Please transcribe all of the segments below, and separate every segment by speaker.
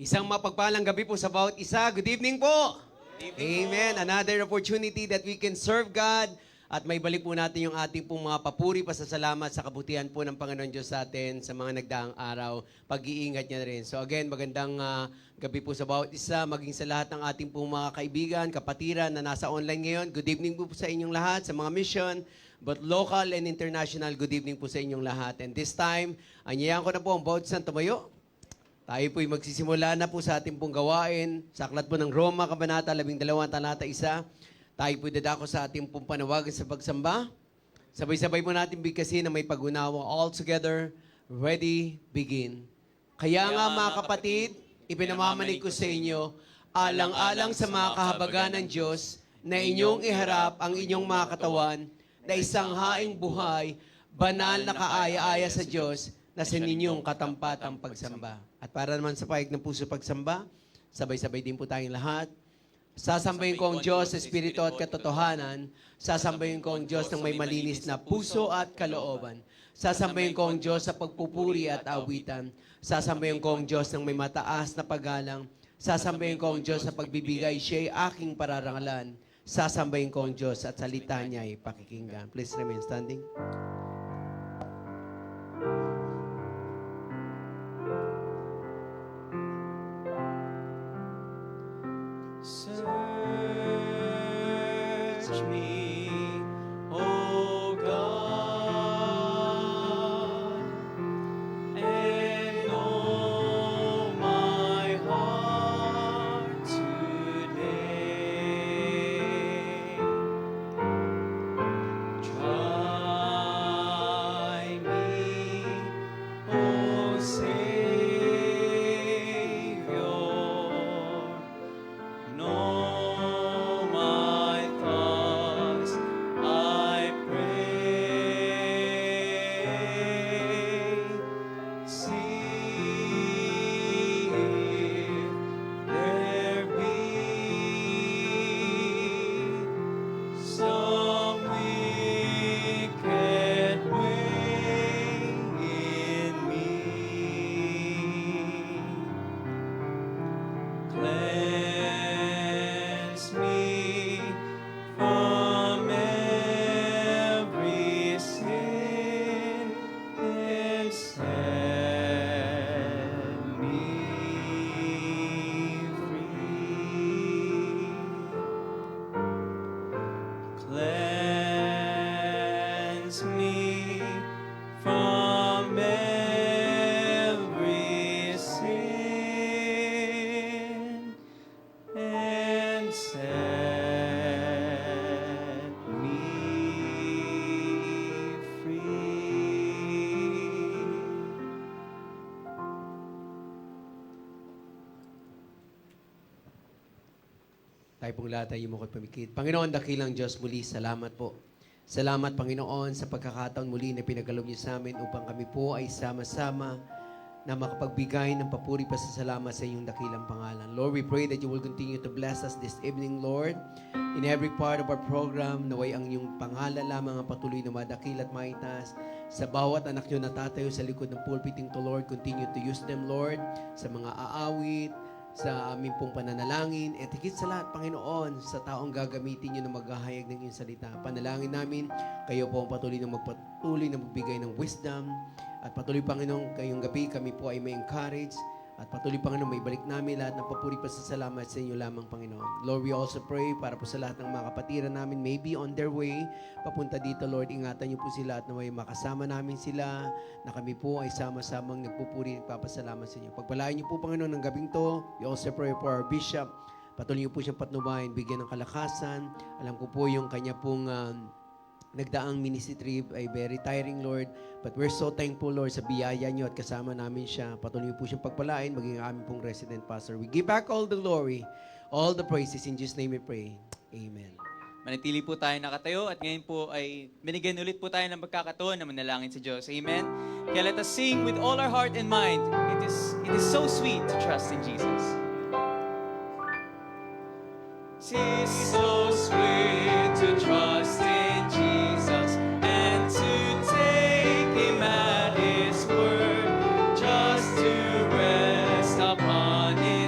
Speaker 1: Isang mapagpalang gabi po sa bawat isa. Good evening po. Amen. Another opportunity that we can serve God. At may balik po natin yung ating pong mga papuri, pasasalamat sa kabutihan po ng Panginoon Diyos sa atin sa mga nagdaang araw. Pag-iingat niya rin. So again, magandang gabi po sa bawat isa, maging sa lahat ng ating pong mga kaibigan, kapatiran na nasa online ngayon. Good evening po sa inyong lahat, sa mga mission, but local and international, good evening po sa inyong lahat. And this time, anyayahan ko na po ang bawat isang tumayo. Tayo po'y magsisimula na po sa ating pong gawain. Sa aklat po ng Roma, Kabanata 12, talata 1. Tayo po'y dadako sa ating pong panawagan sa pagsamba. Sabay-sabay mo natin bigkasin na may pag-unawa. All together, ready, begin. Kaya nga mga kapatid, ipinamamanig ko sa inyo, alang-alang sa mga kahabagan ng Diyos, na inyong iharap ang inyong mga katawan, na isang haing buhay, banal na kaaya-aya sa Diyos, na sa ninyong katampatang pagsamba. At para naman sa pahig ng puso pagsamba, sabay-sabay din po tayong lahat. Sasambahin ko ang Diyos sa Espiritu at katotohanan. Sasambahin ko ang Diyos ng may malinis na puso at kalooban. Sasambahin ko ang Diyos sa pagpupuri at awitan. Sasambahin ko ang Diyos ng may mataas na paggalang. Sasambahin ko ang Diyos sa pagbibigay, siya'y aking pararangalan. Sasambahin ko ang Diyos at salita niya'y pakikinggan. Please remain standing. Search me, O God, and know my heart today. Try me, O Savior. Know my thoughts, I pray. See if there be some wicked way in me. Cleanse me from every sin and set me free. Cleanse me from every sin and set me free. Tayo pong lahat ay yumukot pamikit. Panginoon, dakilang Diyos, muli, salamat po. Salamat, Panginoon, sa pagkakataon muli na pinagkaloob niyo sa amin upang kami po ay sama-sama na makapagbigay ng papuri pasasalamat sa inyong dakilang pangalan. Lord, we pray that you will continue to bless us this evening, Lord. In every part of our program, naway ang inyong pangalan lamang ang patuloy na madakil at maitas. Sa bawat anak nyo na tatayo sa likod ng pulpiting to, Lord, continue to use them, Lord, sa mga aawit, sa aming pong pananalangin, at higit sa lahat, Panginoon, sa taong gagamitin nyo na maghahayag ng iyong salita. Panalangin namin, kayo po ang patuloy na magbigay ng wisdom, at patuloy, Panginoon, kayong gabi, kami po ay may encourage, at patuloy, Panginoon, may balik namin lahat ng papuri pasasalamat sa inyo lamang, Panginoon. Lord, we also pray para po sa lahat ng mga kapatiran namin, maybe on their way, papunta dito, Lord, ingatan niyo po sila at naway makasama namin sila, na kami po ay sama-samang nagpupuri at nagpapasalamat sa inyo. Pagpalain niyo po, Panginoon, ng gabing to. We also pray for our bishop. Patuloy niyo po siyang patnubayan, bigyan ng kalakasan. Alam ko po yung kanya pong nagdaang ministry trip ay very tiring, Lord. But we're so thankful, Lord, sa biyaya niyo at kasama namin siya. Patuloy po siyang pagpalain, maging aming pong resident pastor. We give back all the glory, all the praises. In Jesus' name we pray. Amen.
Speaker 2: Manatili po tayo nakatayo at ngayon po ay binigyan ulit po tayo ng pagkakataon na manalangin sa Diyos. Amen? Kaya let us sing with all our heart and mind. It is so sweet to trust in Jesus. It is so sweet to trust in Jesus and to take Him at His word, just to rest upon His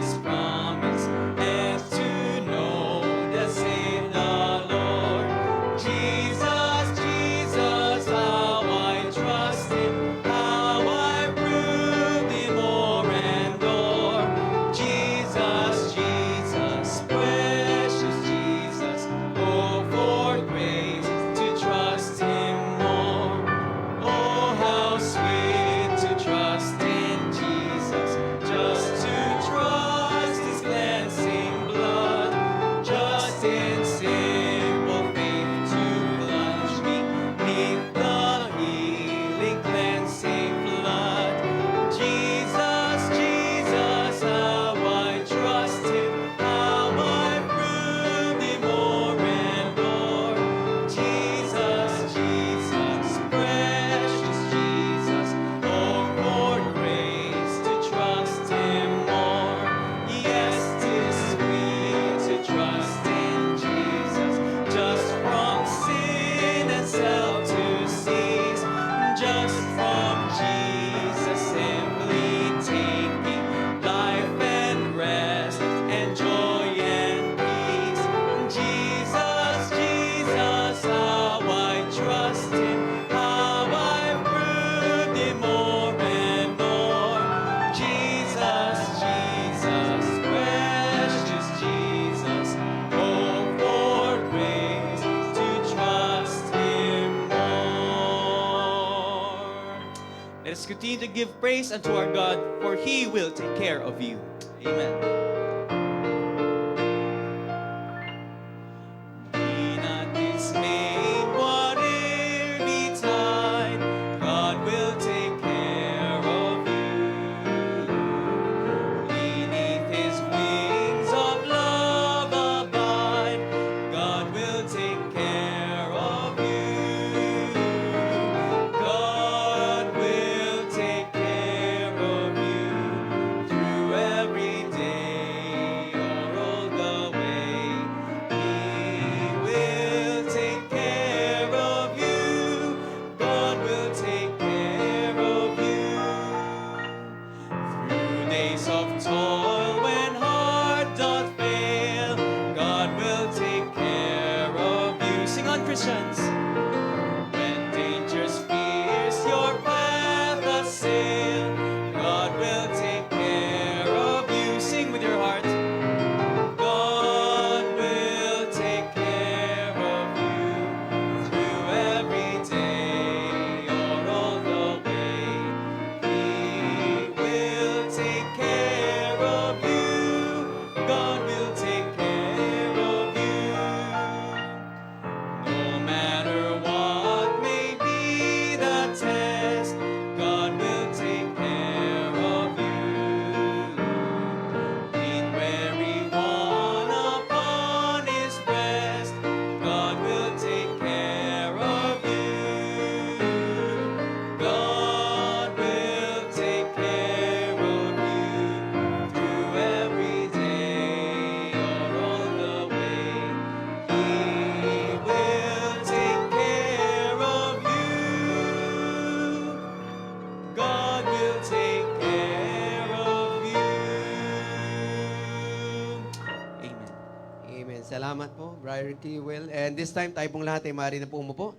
Speaker 2: Let's continue to give praise unto our God, for He will take care of you. Amen. Be not dismayed, whate'er betide, God will take care of you. Beneath His wings of love abide, God will take care of you. God will take care of you through every day or all the way. He will take care of you. God will take care of you. Through days of toil when heart doth fail, God will take care of you. Sing on, Christians. When dangers fierce your path assail, God will take care of you. Sing with your heart. God will take care of you through every day or all the way. He will take care of you. God will take care of you. No matter what may be the test, God will take care of you. Lean weary one upon His breast, God will take care of you. God will take care of you through every day or all the way. He will take care of you. God will take care of you. Amen.
Speaker 1: Amen. Salamat po, Brother Kewell. And this time, tayo pong lahat ay maaari na po umupo.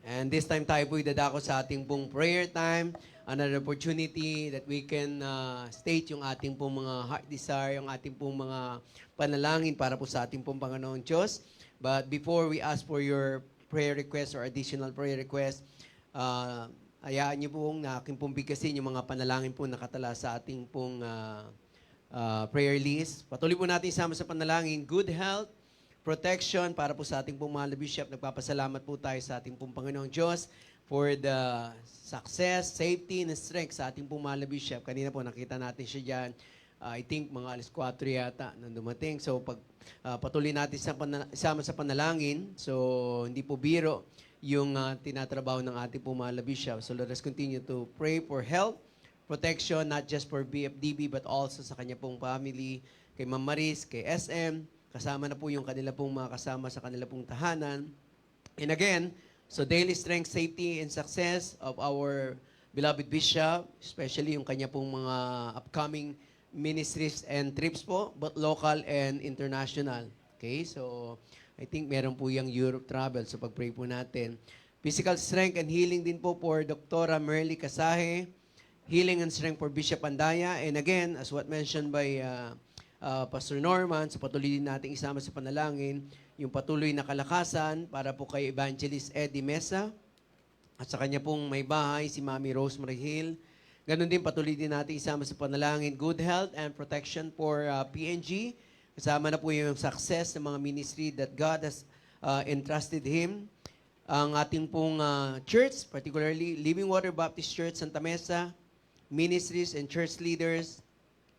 Speaker 1: And this time tayo po idadako sa ating pong prayer time. Another opportunity that we can state yung ating pong mga heart desire, yung ating pong mga panalangin para po sa ating pong Panginoon Diyos. But before we ask for your prayer request or additional prayer request, hayaan niyo pong na aking pong bigkasin yung mga panalangin po nakatala sa ating pong prayer list. Patuloy po natin isama sa panalangin, good health, protection para po sa ating pong mahal na bishop. Nagpapasalamat po tayo sa ating pong Panginoong Diyos for the success, safety, and strength sa ating pong mahal na bishop. Kanina po nakita natin siya dyan. I think mga alas 4 yata nang dumating. So pag patuloy natin isama sa panalangin, so hindi po biro yung tinatrabaho ng ating pong mahal na bishop. So let us continue to pray for health, protection, not just for BFDB but also sa kanya pong family, kay Ma'am Maris, kay SM, kasama na po yung kanila pong mga kasama sa kanila pong tahanan. And again, so daily strength, safety, and success of our beloved bishop, especially yung kanya pong mga upcoming ministries and trips po, both local and international. Okay, so I think meron po yung Europe travel, so pag-pray po natin. Physical strength and healing din po for Dr. Merly Casahe, healing and strength for Bishop Andaya, and again, as what mentioned by Pastor Norman, so patuloy din natin isama sa panalangin, yung patuloy na kalakasan para po kay Evangelist Eddie Mesa, at sa kanya pong may bahay, si Mami Rosemary Hill. Ganon din, patuloy din natin isama sa panalangin, good health and protection for PNG. Kasama na po yung success ng mga ministry that God has entrusted him. Ang ating pong church, particularly Living Water Baptist Church Santa Mesa, ministries and church leaders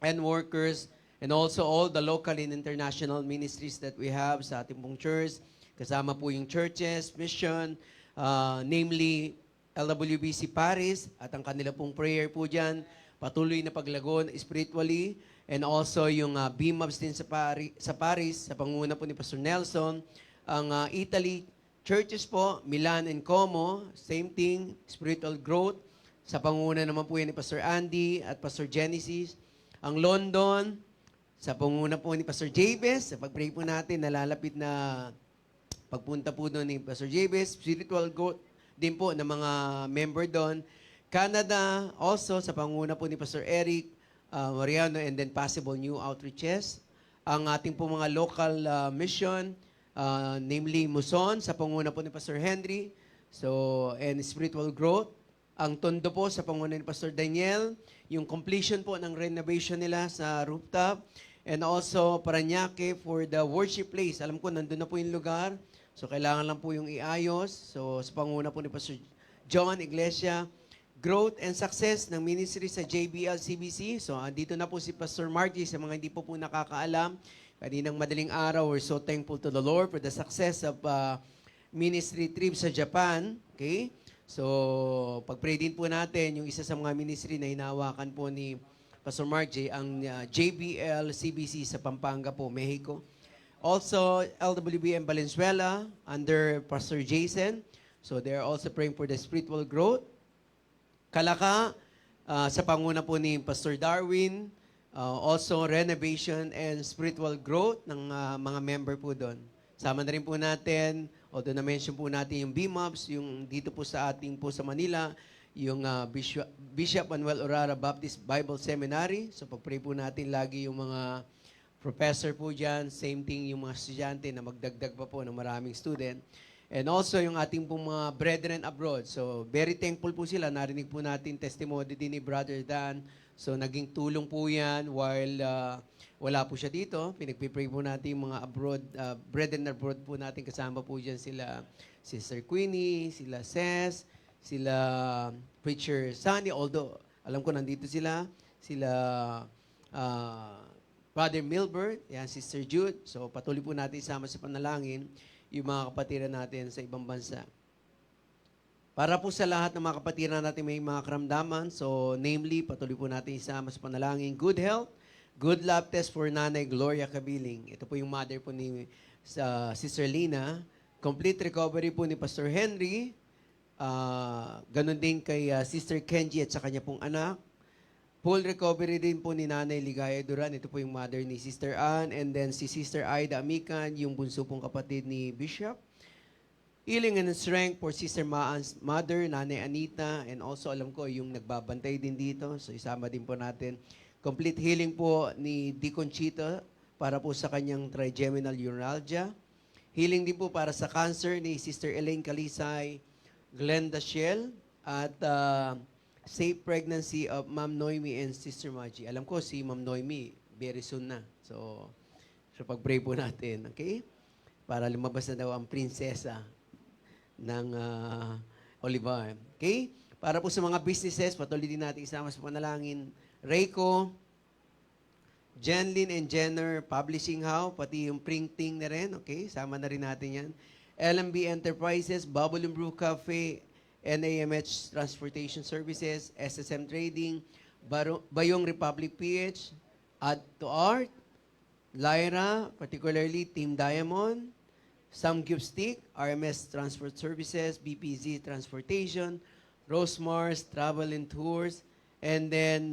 Speaker 1: and workers, and also all the local and international ministries that we have sa ating pong church. Kasama po yung churches, mission, namely LWBC Paris, at ang kanila pong prayer po dyan, patuloy na paglago spiritually, and also yung BMABS din sa Paris, sa panguna po ni Pastor Nelson. Ang Italy churches po, Milan and Como, same thing, spiritual growth. Sa panguna naman po yan ni Pastor Andy at Pastor Genesis. Ang London, sa panguna po ni Pastor Jabez, sa pag-pray po natin, nalalapit na pagpunta po doon ni Pastor Jabez, spiritual growth din po ng mga member doon. Canada, also sa panguna po ni Pastor Eric Mariano, and then possible new outreaches. Ang ating po mga local mission, namely Muson, sa panguna po ni Pastor Henry. So, and spiritual growth. Ang Tondo po sa pangunan ni Pastor Daniel, yung completion po ng renovation nila sa rooftop, and also Parañaque for the worship place. Alam ko, nandun na po yung lugar, so kailangan lang po yung iayos. So, sa panguna po ni Pastor John Iglesia, growth and success ng ministry sa JBL CBC. So, andito na po si Pastor Margie sa mga hindi po nakakaalam. Kaninang madaling araw, we're so thankful to the Lord for the success of ministry trip sa Japan. Okay? So, pag-pray din po natin, yung isa sa mga ministry na hinawakan po ni Pastor Mark J, ang JBL CBC sa Pampanga po, Mexico. Also, LWBM Valenzuela under Pastor Jason. So, they are also praying for the spiritual growth. Kalaka, sa panguna po ni Pastor Darwin. Also, renovation and spiritual growth ng mga member po doon. Sama na rin po natin, although na-mention po natin yung BMOBS, yung dito po sa ating po sa Manila, yung Bishop Manuel Orara Baptist Bible Seminary. So pag-pray po natin lagi yung mga professor po dyan, same thing yung mga estudyante na magdagdag pa po ng maraming student. And also yung ating pong mga brethren abroad. So very thankful po sila. Narinig po natin testimony din ni Brother Dan. So naging tulong po yan while wala po siya dito. Pinagpipray po natin yung mga abroad, brethren abroad po natin. Kasama po dyan sila Sister Queenie, sila Ces, sila Preacher Sunny. Although alam ko nandito sila Brother Milbert, yan, Sister Jude. So patuloy po natin isama sa panalangin yung mga kapatiran natin sa ibang bansa. Para po sa lahat ng mga kapatiran natin may mga karamdaman, so namely, patuloy po natin isama sa panalangin, good health, good lab test for Nanay Gloria Cabiling. Ito po yung mother po ni Sister Lina. Complete recovery po ni Pastor Henry. Ganon din kay Sister Kenji at sa kanya pong anak. Full recovery din po ni Nanay Ligaya Duran. Ito po yung mother ni Sister Ann. And then si Sister Aida Amican, yung bunso pong kapatid ni Bishop. Healing and strength for Sister Maan's mother, Nanay Anita. And also alam ko yung nagbabantay din dito. So isama din po natin. Complete healing po ni Deacon Chito para po sa kanyang trigeminal neuralgia. Healing din po para sa cancer ni Sister Elaine Calisay, Glenda Shell, at safe pregnancy of Ma'am Noemi and Sister Maggie. Alam ko si Ma'am Noemi, very soon na. So pag-pray po natin, okay? Para lumabas na daw ang prinsesa ng Olivar. Okay? Para po sa mga businesses, patuloy din natin isama sa panalangin. Rayco, Jenlyn and Jenner Publishing House, pati yung printing na rin, okay? Sama na rin natin yan. LMB Enterprises, Bubble and Brew Cafe, NAMH Transportation Services, SSM Trading, Bayong Republic PH, Add to Art, Lyra, particularly Team Diamond, Sam Stick, RMS Transport Services, BPZ Transportation, Rosemars Travel and Tours, and then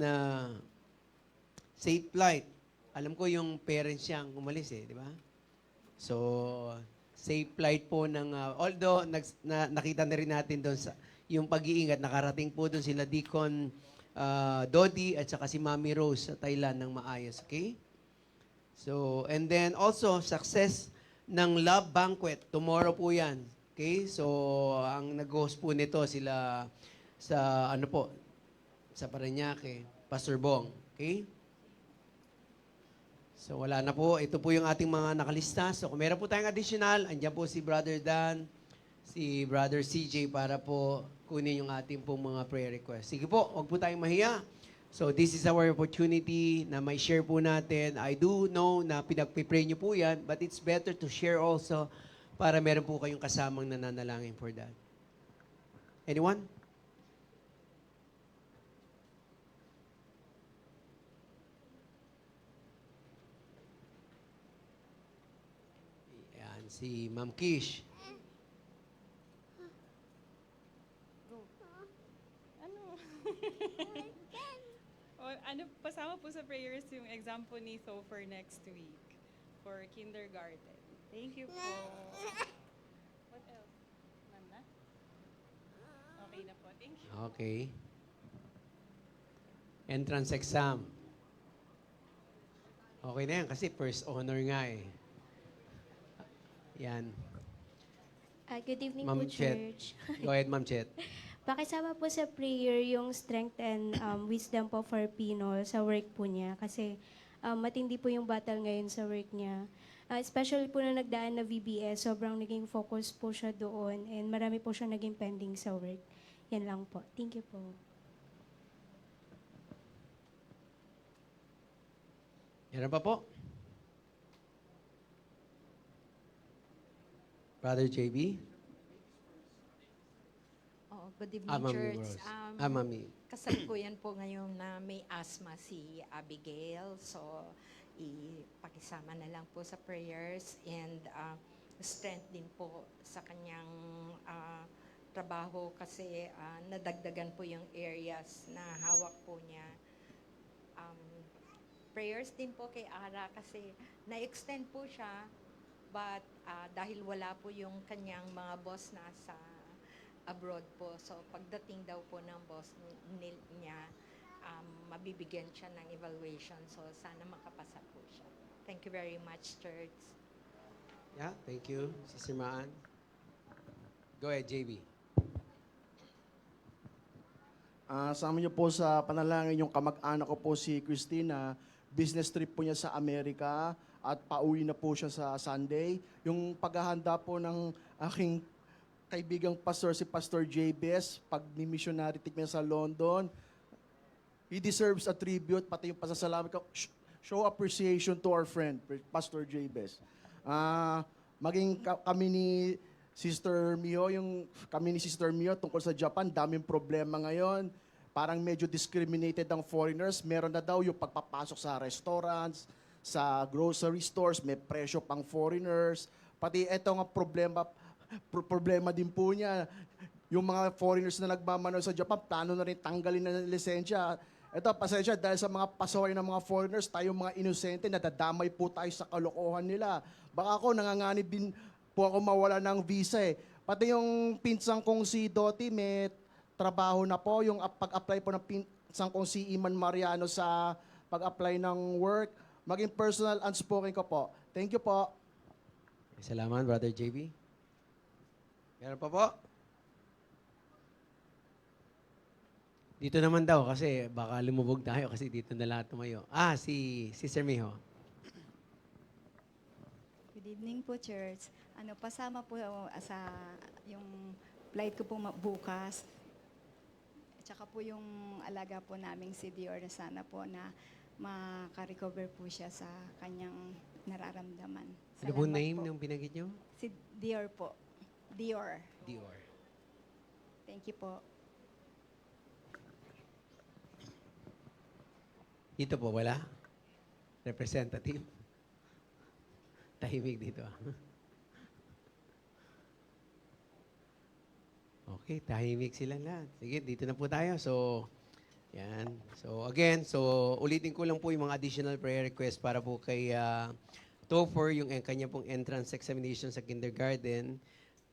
Speaker 1: Safe Flight. Alam ko yung parents siyang umalis di ba? So, safe flight po ng, although nakita na rin natin doon sa yung pag-iingat, nakarating po doon sila Deacon Dodi at saka si Mami Rose sa Thailand ng maayos, okay? So, and then also, success ng Love Banquet. Tomorrow po yan, okay? So, ang nag-host po nito sila sa, sa Parañaque, Pastor Bong, okay? So wala na po. Ito po yung ating mga nakalista. So kung meron po tayong additional, andyan po si Brother Dan, si Brother CJ para po kunin yung ating pong mga prayer request. Sige po, huwag po tayong mahiya. So this is our opportunity na may share po natin. I do know na pinagpipray niyo po yan, but it's better to share also para meron po kayong kasamang nananalangin for that. Anyone? Si Ma'am Kish.
Speaker 3: Pasama po sa prayers yung exam po ni for next week for kindergarten. Thank you po. What else? None na? Okay na po. Thank you.
Speaker 1: Okay. Entrance exam. Okay na yan kasi first honor nga Yan.
Speaker 4: Good evening
Speaker 1: Ma'am
Speaker 4: po,
Speaker 1: Chet.
Speaker 4: Church.
Speaker 1: Go ahead, Ma'am Chet.
Speaker 4: Pakisama po sa prayer yung strength and wisdom po for Pino sa work po niya. Kasi matindi po yung battle ngayon sa work niya. Especially po na nagdaan na VBS, sobrang naging focus po siya doon and marami po siya naging pending sa work. Yan lang po. Thank you po.
Speaker 1: Meron pa po? Brother JB?
Speaker 5: Oh, good evening,
Speaker 1: Ma'am
Speaker 5: Church.
Speaker 1: Rose. Mami.
Speaker 5: Kasalukuyan po ngayon na may asthma si Abigail. So, ipakisama na lang po sa prayers and strength din po sa kanyang trabaho kasi nadagdagan po yung areas na hawak po niya. Prayers din po kay Ara kasi na-extend po siya but dahil wala po yung kanyang mga boss na sa abroad po. So pagdating daw po ng boss niya, mabibigyan siya ng evaluation. So sana makapasa po siya. Thank you very much, Church.
Speaker 1: Yeah, thank you. Sister Maan. Go ahead, JB.
Speaker 6: Sama niyo po sa panalangin yung kamag-anak ko po si Christina. Business trip po niya sa Amerika at pauwi na po siya sa Sunday. Yung paghahanda po ng aking kaibigang pastor, si Pastor Jabez, pag ni-missionary trip niya sa London, he deserves a tribute, pati yung pasasalamat ko. Show appreciation to our friend, Pastor Jabez. Kami ni Sister Mio tungkol sa Japan, daming problema ngayon. Parang medyo discriminated ang foreigners. Meron na daw yung pagpapasok sa restaurants, sa grocery stores, may presyo pang foreigners. Pati eto nga problema din po niya. Yung mga foreigners na nagmamano sa Japan, plano na rin tanggalin na lisensya. Ito, pasensya, dahil sa mga pasaway ng mga foreigners, tayo mga inosente, nadadamay po tayo sa kalokohan nila. Baka ako, nanganganib din po ako mawala ng visa eh. Pati yung pinsang kong si Doti, may trabaho na po. Yung pag-apply po ng pinsang kong si Iman Mariano sa pag-apply ng work. Maging personal unspoken ko po. Thank you po.
Speaker 1: Salamat, Brother JB. Meron pa po? Dito naman daw kasi baka lumubog tayo kasi dito na lahat tumayo. Si Sister Miho.
Speaker 7: Good evening po, Church. Pasama po sa yung flight ko po bukas. At saka po yung alaga po naming si Dior na sana po na makarecover po siya sa kanyang nararamdaman.
Speaker 1: Ano po
Speaker 7: Salamat
Speaker 1: name
Speaker 7: po.
Speaker 1: nung binanggit nyo?
Speaker 7: Si Dior po. Dior.
Speaker 1: Dior.
Speaker 7: Thank you po.
Speaker 1: Dito po, wala? Representative? Tahimik dito. Okay, tahimik silang lahat. Sige, dito na po tayo. So, yan. So, again, ulitin ko lang po yung mga additional prayer request para po kay Topher, yung kanya pong entrance examination sa kindergarten,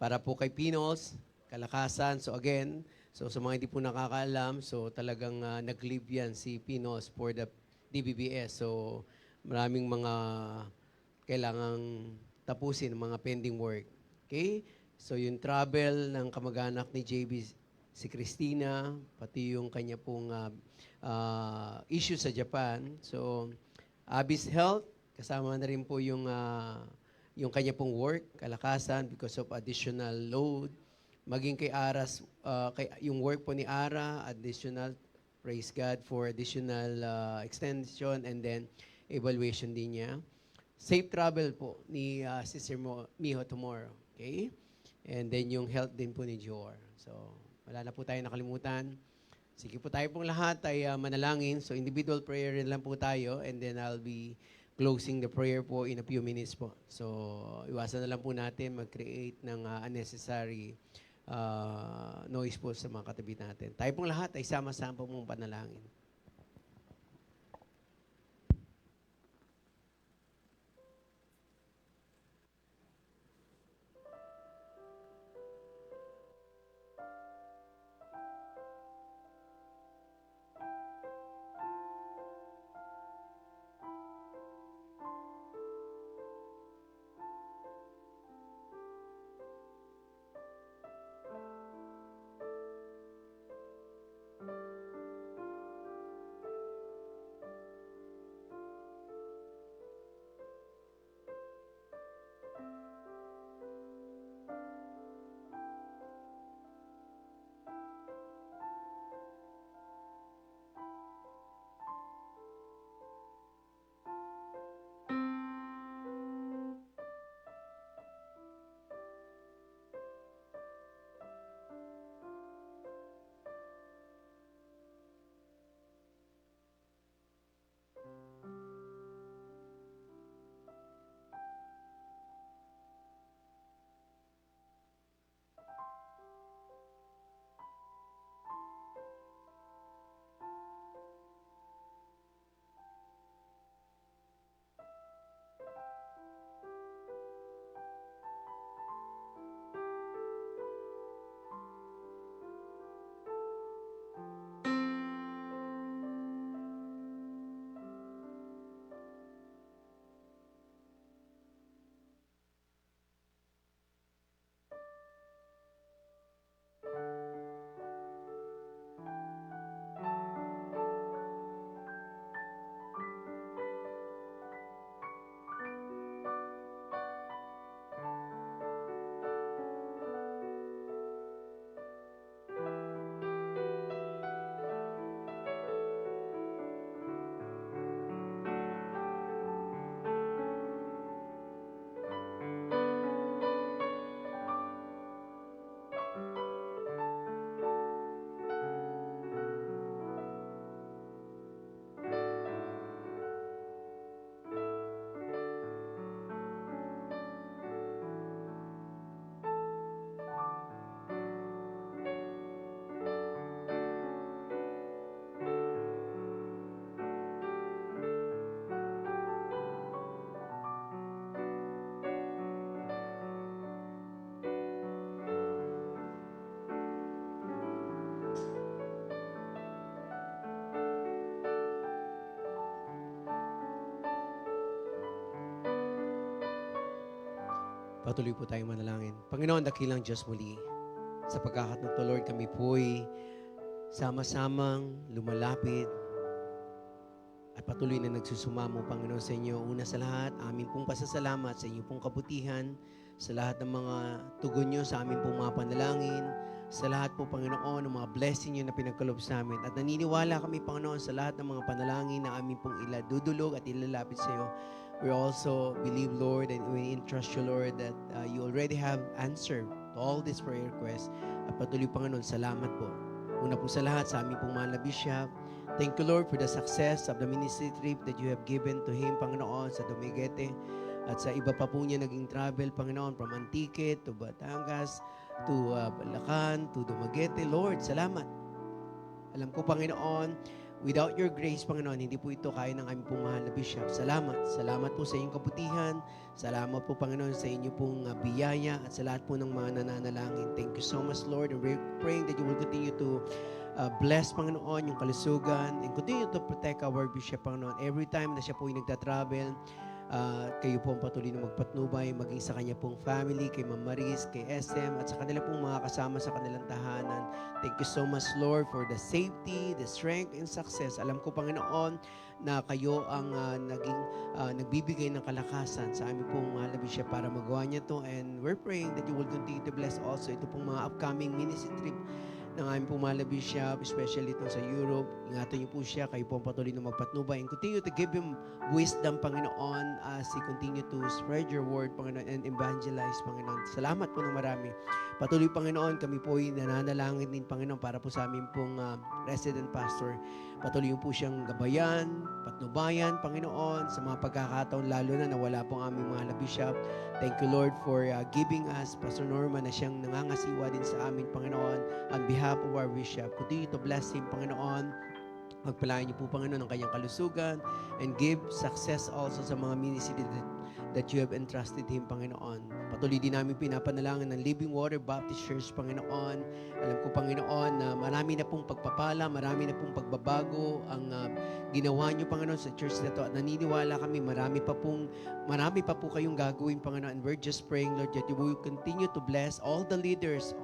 Speaker 1: para po kay Pinos, Kalakasan. So, again, sa mga hindi po nakakaalam, talagang nag-leave yan si Pinos for the DBBS. So, maraming mga kailangang tapusin, mga pending work. Okay? So, yung travel ng kamag-anak ni JB, si Christina, pati yung kanya pong issue sa Japan. So, Abby's health, kasama na rin po yung kanya pong work, kalakasan because of additional load. Maging kay Ara's, yung work po ni Ara, additional, praise God for additional extension and then evaluation din niya. Safe travel po ni Sister Miho tomorrow. Okay? And then yung health din po ni Jor. So, wala na po tayo nakalimutan. Sige po tayo pong lahat ay manalangin. So, individual prayer rin lang po tayo and then I'll be closing the prayer po in a few minutes po. So, iwasan na lang po natin mag-create ng unnecessary noise po sa mga katabi natin. Tayo pong lahat ay sama-sama pong panalangin. Patuloy po tayong manalangin. Panginoon, dakilang Diyos muli, sa pagkakataon to, Lord, kami po'y sama-samang lumalapit at patuloy na nagsusumamo, Panginoon, sa inyo. Una sa lahat, amin pong pasasalamat sa inyong pong kabutihan, sa lahat ng mga tugon nyo sa amin pong mga panalangin, sa lahat po, Panginoon, ng mga blessing nyo na pinagkalob sa amin. At naniniwala kami, Panginoon, sa lahat ng mga panalangin na amin pong iladudulog at ilalapit sa iyo. We also believe, Lord, and we entrust you, Lord, that you already have answered to all these prayer requests. At patuloy, Panginoon, salamat po. Una po sa lahat, sa aming pong mahal na Bishop, thank you, Lord, for the success of the ministry trip that you have given to him, Panginoon, sa Dumaguete. At sa iba pa po niya naging travel, Panginoon, from Antique to Batangas, to Bulacan, to Dumaguete. Lord, salamat. Alam ko, Panginoon, without your grace, Panginoon, hindi po ito kaya ng aming pong mahal na Bishop. Salamat. Salamat po sa inyong kabutihan. Salamat po, Panginoon, sa inyo pong biyaya at sa lahat po ng mga nananalangin. Thank you so much, Lord. And we're praying that you will continue to bless, Panginoon, yung kalusugan and continue to protect our Bishop, Panginoon. Every time na siya po yung nagtatravel, kayo po ang patuloy na magpatnubay, maging sa kanya pong family, kay Ma'am Maris, kay SM, at sa kanila pong mga kasama sa kanilang tahanan. Thank you so much, Lord, for the safety, the strength, and success. Alam ko, Panginoon, na kayo ang nagbibigay ng kalakasan sa aming pong mahal na Bishop para magawa niya to. And we're praying that you will continue to bless also ito pong mga upcoming ministry trip ng aming pong mahal na Bishop, especially itong sa Europe. Ingatan niyo po siya, kayo po ang patuloy na magpatnubay and continue to give him wisdom, Panginoon, as he continue to spread your word, Panginoon, and evangelize, Panginoon. Salamat po ng marami. Patuloy, Panginoon, kami po ay nananalangin din, Panginoon, para po sa aming pong resident pastor. Patuloy po siyang gabayan, patnubayan, Panginoon, sa mga pagkakataon, lalo na wala pong aming mahal na Bishop. Thank you, Lord, for giving us Pastor Norman na siyang nangangasiwa din sa amin, Panginoon, on behalf of our Bishop. Continue to bless him, Panginoon. Pagpalain niyo po, Panginoon, ang kanyang kalusugan and give success also sa mga ministry that you have entrusted him, Panginoon. Patuloy din namin pinapanalangin ng Living Water Baptist Church, Panginoon. Alam ko, Panginoon, na marami na pong pagpapala, marami na pong pagbabago ang ginawa niyo, Panginoon, sa church na to. At naniniwala kami, marami pa po kayong gagawin, Panginoon. And we're just praying, Lord, that you will continue to bless all the leaders,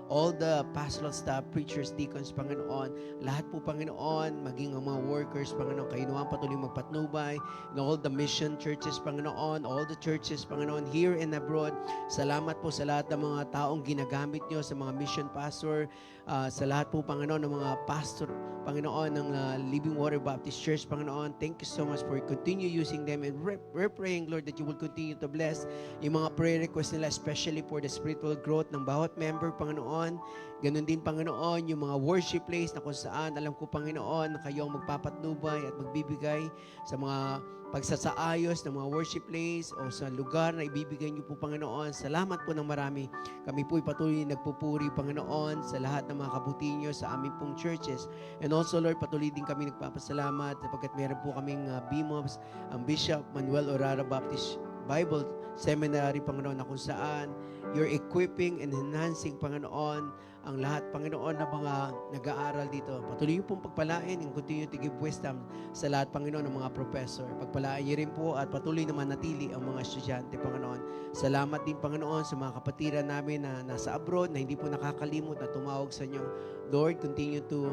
Speaker 1: all the pastoral staff, preachers, deacons, Panginoon, lahat po, Panginoon, maging ang mga workers, Panginoon, kayo naman patuloy magpatnubay, in all the mission churches, Panginoon, all the churches, Panginoon, here and abroad. Salamat po sa lahat ng mga taong ginagamit nyo, sa mga mission pastor, sa lahat po, Panginoon, ng mga pastor, Panginoon, ng Living Water Baptist Church, Panginoon. Thank you so much for continue using them, and we're praying, Lord, that you will continue to bless yung mga prayer requests nila, especially for the spiritual growth ng bawat member, Panginoon. Ganon din, Panginoon, yung mga worship place na kung saan, alam ko, Panginoon, na kayo ang magpapatnubay at magbibigay sa mga pagsasaayos ng mga worship place o sa lugar na ibibigay niyo po, Panginoon. Salamat po ng marami. Kami po'y patuloy nagpupuri, Panginoon, sa lahat ng mga kabutihan niyo sa aming pong churches. And also, Lord, patuloy din kami nagpapasalamat sapagkat meron po kaming BMOBs, ang Bishop Manuel Orara Baptist Bible Seminary, Panginoon, na kung saan you're equipping and enhancing, Panginoon, ang lahat, Panginoon, na mga nag-aaral dito. Patuloy niyo pong pagpalain and continue to give wisdom sa lahat, Panginoon, ng mga professor. Pagpalain niyo rin po at patuloy na manatili ang mga estudyante, Panginoon. Salamat din, Panginoon, sa mga kapatiran namin na nasa abroad, na hindi po nakakalimot na tumawag sa inyo. Lord, continue to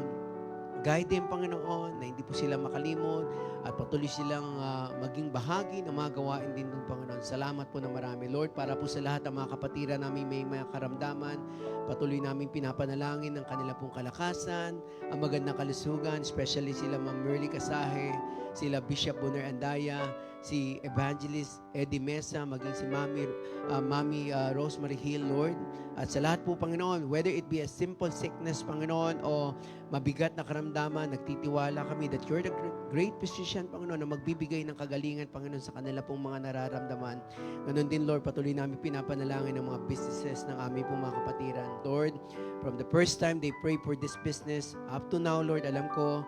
Speaker 1: guide them, Panginoon, na hindi po sila makalimot at patuloy silang maging bahagi ng mga gawain din ng Panginoon. Salamat po na marami. Lord, para po sa lahat ng mga kapatiran namin may mga karamdaman, patuloy namin pinapanalangin ng kanila pong kalakasan, ang magandang kalusugan, especially sila Ma'am Merly Casahe, sila Bishop Bonner Andaya, si Evangelist Eddie Mesa, maging si Mami Rosemary Hill, Lord. At sa lahat po, Panginoon, whether it be a simple sickness, Panginoon, o mabigat na karamdaman, nagtitiwala kami that you're the great physician, Panginoon, na magbibigay ng kagalingan, Panginoon, sa kanila pong mga nararamdaman. Ganon din, Lord, patuloy namin pinapanalangin ng mga businesses ng aming pong mga kapatiran. Lord, from the first time they pray for this business, up to now, Lord, alam ko,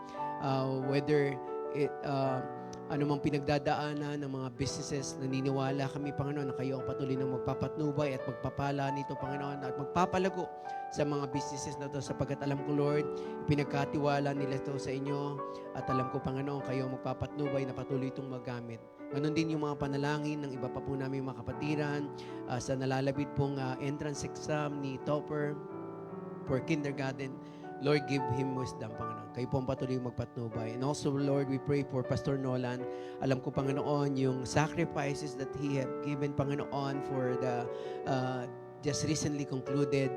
Speaker 1: whether it, anumang pinagdadaanan ng mga businesses, naniniwala kami, Panginoon, na kayo ang patuloy na magpapatnubay at magpapala nito, Panginoon, at magpapalago sa mga businesses na ito sapagkat alam ko, Lord, pinagkatiwala nila ito sa inyo at alam ko, Panginoon, kayo ang magpapatnubay na patuloy itong magamit. Ganon din yung mga panalangin ng iba pa po namin mga kapatiran sa nalalapit pong entrance exam ni Topper for kindergarten. Lord, give him wisdom, Panginoon. Kayo po ang patuloy magpatnubay. And also, Lord, we pray for Pastor Nolan. Alam ko, Panginoon, yung sacrifices that he have given, Panginoon, for the just recently concluded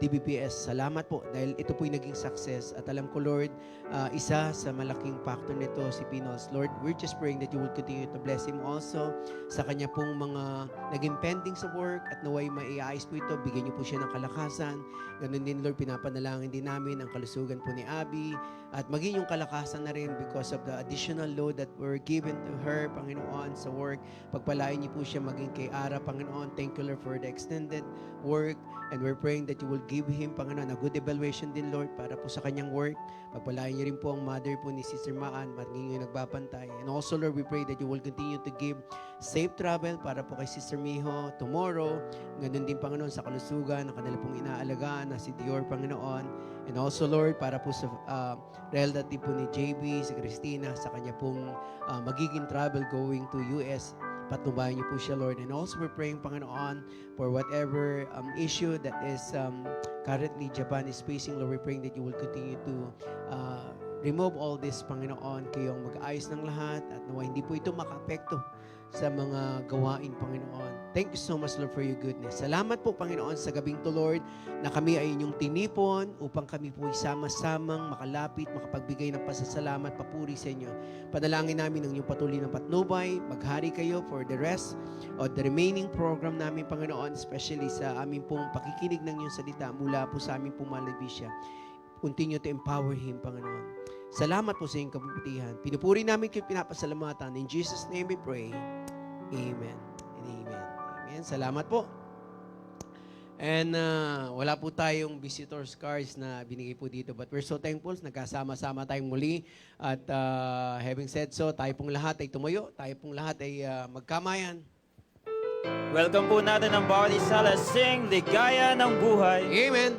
Speaker 1: DBPS. Salamat po dahil ito po'y naging success. At alam ko, Lord, isa sa malaking factor nito si Pinos. Lord, we're just praying that you will continue to bless him also sa kanya pong mga naging pending sa work at naway maiayos po ito. Bigyan niyo po siya ng kalakasan. Ganun din, Lord, pinapanalangin din namin ang kalusugan po ni Abby at maging yung kalakasan na rin because of the additional load that were given to her, Panginoon, sa work. Pagpalain niyo po siya maging kay Ara, Panginoon. Thank you, Lord, for the extended work. And we're praying that you will give him, Panginoon, a good evaluation din, Lord, para po sa kanyang work. Pagpalain niyo rin po ang mother po ni Sister Maan, maging yung nagbabantay. And also, Lord, we pray that you will continue to give safe travel para po kay Sister Miho tomorrow. Ganun din, Panginoon, sa kalusugan ng kanila pong inaalagaan na si Dior, Panginoon. And also, Lord, para po sa relative po ni JB, si Christina, sa kanya pong magiging travel going to US. Patnubayan niyo po siya, Lord. And also, we're praying, Panginoon, for whatever issue that is currently Japan is facing, Lord, we're praying that you will continue to remove all this, Panginoon, kayong mag-ayos ng lahat at nawa hindi po ito makaapekto sa mga gawain, Panginoon. Thank you so much, Lord, for your goodness. Salamat po, Panginoon, sa gabing to, Lord, na kami ay inyong tinipon upang kami po sama-samang makalapit, makapagbigay ng pasasalamat, papuri sa inyo. Panalangin namin ang inyong patuloy ng patnubay. Maghari kayo for the rest of the remaining program namin, Panginoon, especially sa aming pong pakikinig ng inyong salita mula po sa aming pong Malibisya. Continue to empower him, Panginoon. Salamat po sa inyong kabutihan. Pinupuri namin kayo, pinapasalamatan. In Jesus' name we pray. Amen and amen. Amen. Salamat po. And wala po tayong visitors cards na binigay po dito. But we're so thankful. Nagkasama-sama tayong muli. At having said so, tayo pong lahat ay tumayo. Tayo pong lahat ay magkamayan.
Speaker 2: Welcome po natin ang bawat isa. Let's sing Ligaya ng Buhay.
Speaker 1: Amen.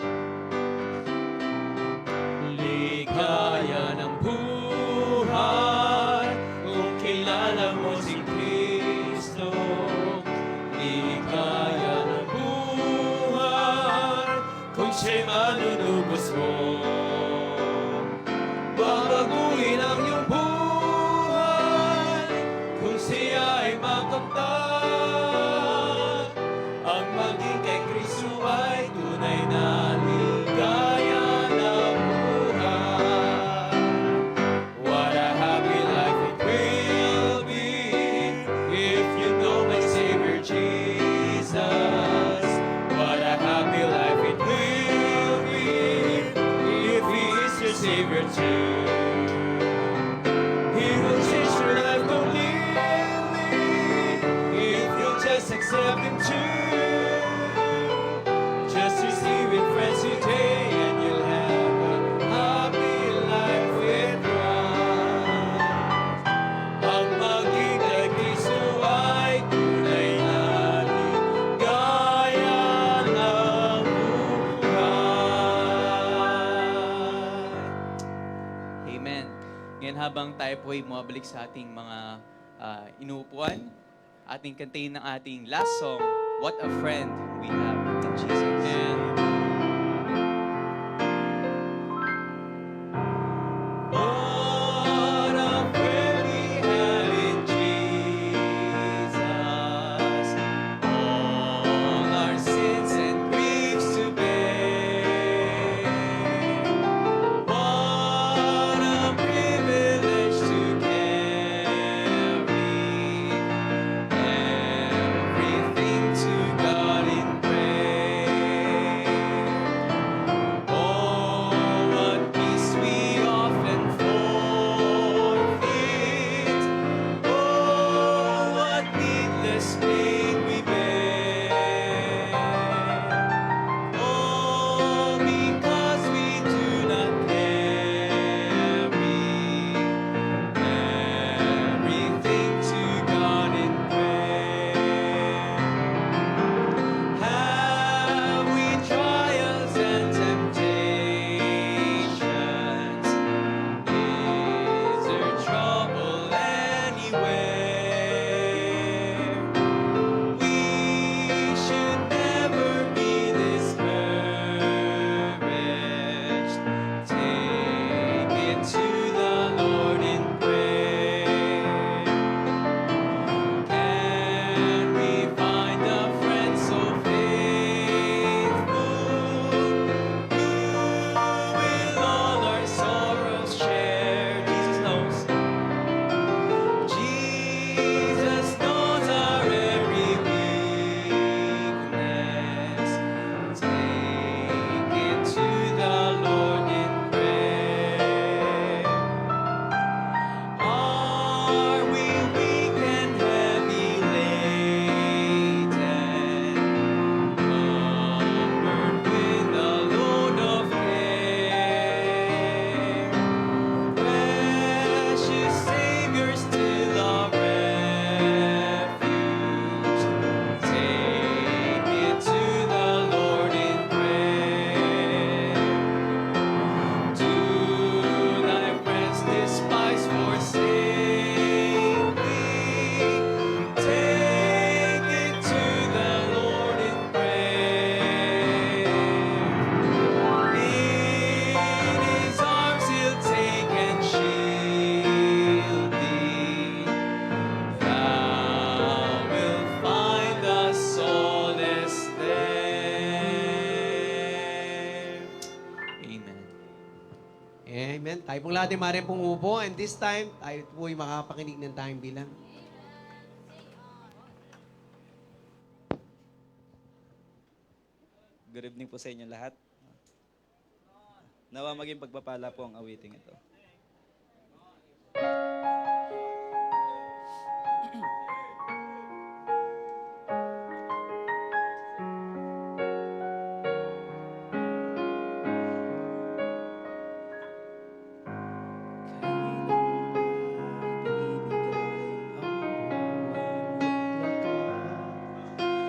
Speaker 2: Ligaya ng buhay kung kilala mo si Kristo. Ligaya ng buhay kung siya'y manunubos mo. Babaguhin ang iyong buhay kung siya ay makamtan. Ang maging kay Kristo ay tunay na ligaya. Savior too. He will change your life completely if you'll just accept Him too. Just receive it, friends, today, and you'll have a happy life with Christ. Ang maging kay Kristo ay tunay na ligaya ng Amen. Ngayon habang tayo po ay bumabalik sa ating mga inuupuan, ating kantahin ng ating last song, What a Friend We Have in Jesus. And what a friend we have in Jesus, all our sins and griefs to bear. What a privilege to carry everything to God in prayer. Oh, what peace we often forfeit. Oh, what needless pain we bear. Oh, because we do not carry everything to God in prayer. Have we trials and temptations? Is there trouble anywhere?
Speaker 1: Tayo pong lahat ay maaaring pong umupo. And this time, tayo po ay makapakinig ng tayong bilang.
Speaker 2: Good evening po sa inyo lahat. Nawa maging pagpapala po ang awiting ito.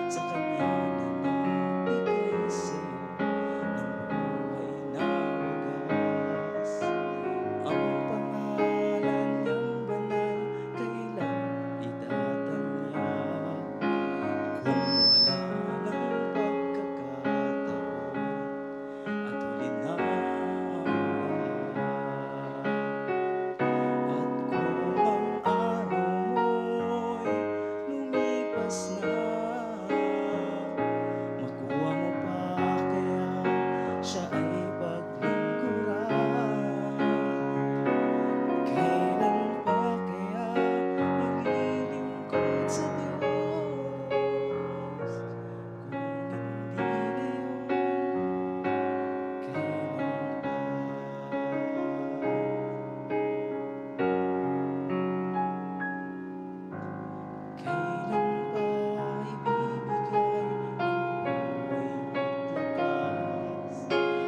Speaker 2: Sa kanya na nagbigay sa'yo ng buhay na wagas. Ang pangalan niyang banal, kailan itatanyag? Kung wala ng pagkakataon at huli na ang lahat. At kung ang araw mo'y lumipas na, makuha mo pa kaya siya ay paglingkuran? Kailan pa kaya maglilingkod sa Diyos? Kung hindi ngayon, kailan pa? Kailan pa ibibigay ang buhay at lakas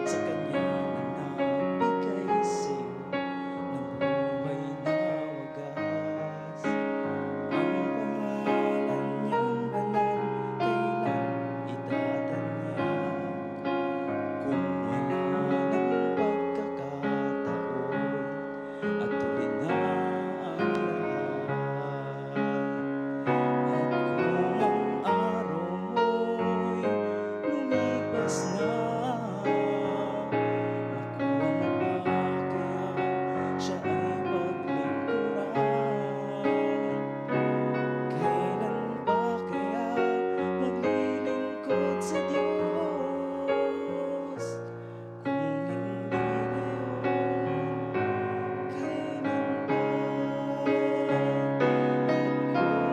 Speaker 2: sa kanya na nagbigay sa'yo ng buhay na wagas? Ang pangalan niyang banal, kailan itatanyag? Kung wala ng pagkakataon at huli na ang lahat. At kung ang araw mo'y lumipas na, makuha mo pa kaya siya ay paglingkuran? Kailan pa kaya maglilingkod sa Diyos? Kung hindi ngayon, kailan pa?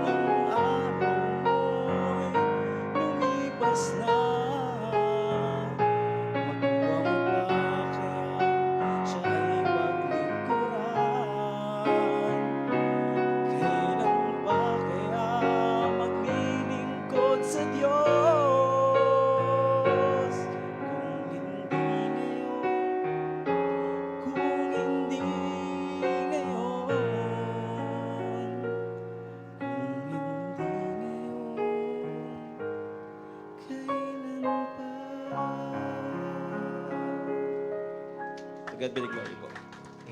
Speaker 2: At kung ang araw mo'y lumipas na, makuha mo pa kaya siya ay paglingkuran? Kailan pa kaya maglilingkod sa Diyos? Kung hindi ngayon, kung hindi ngayon, kung hindi ngayon, kailan pa? To God be the glory po.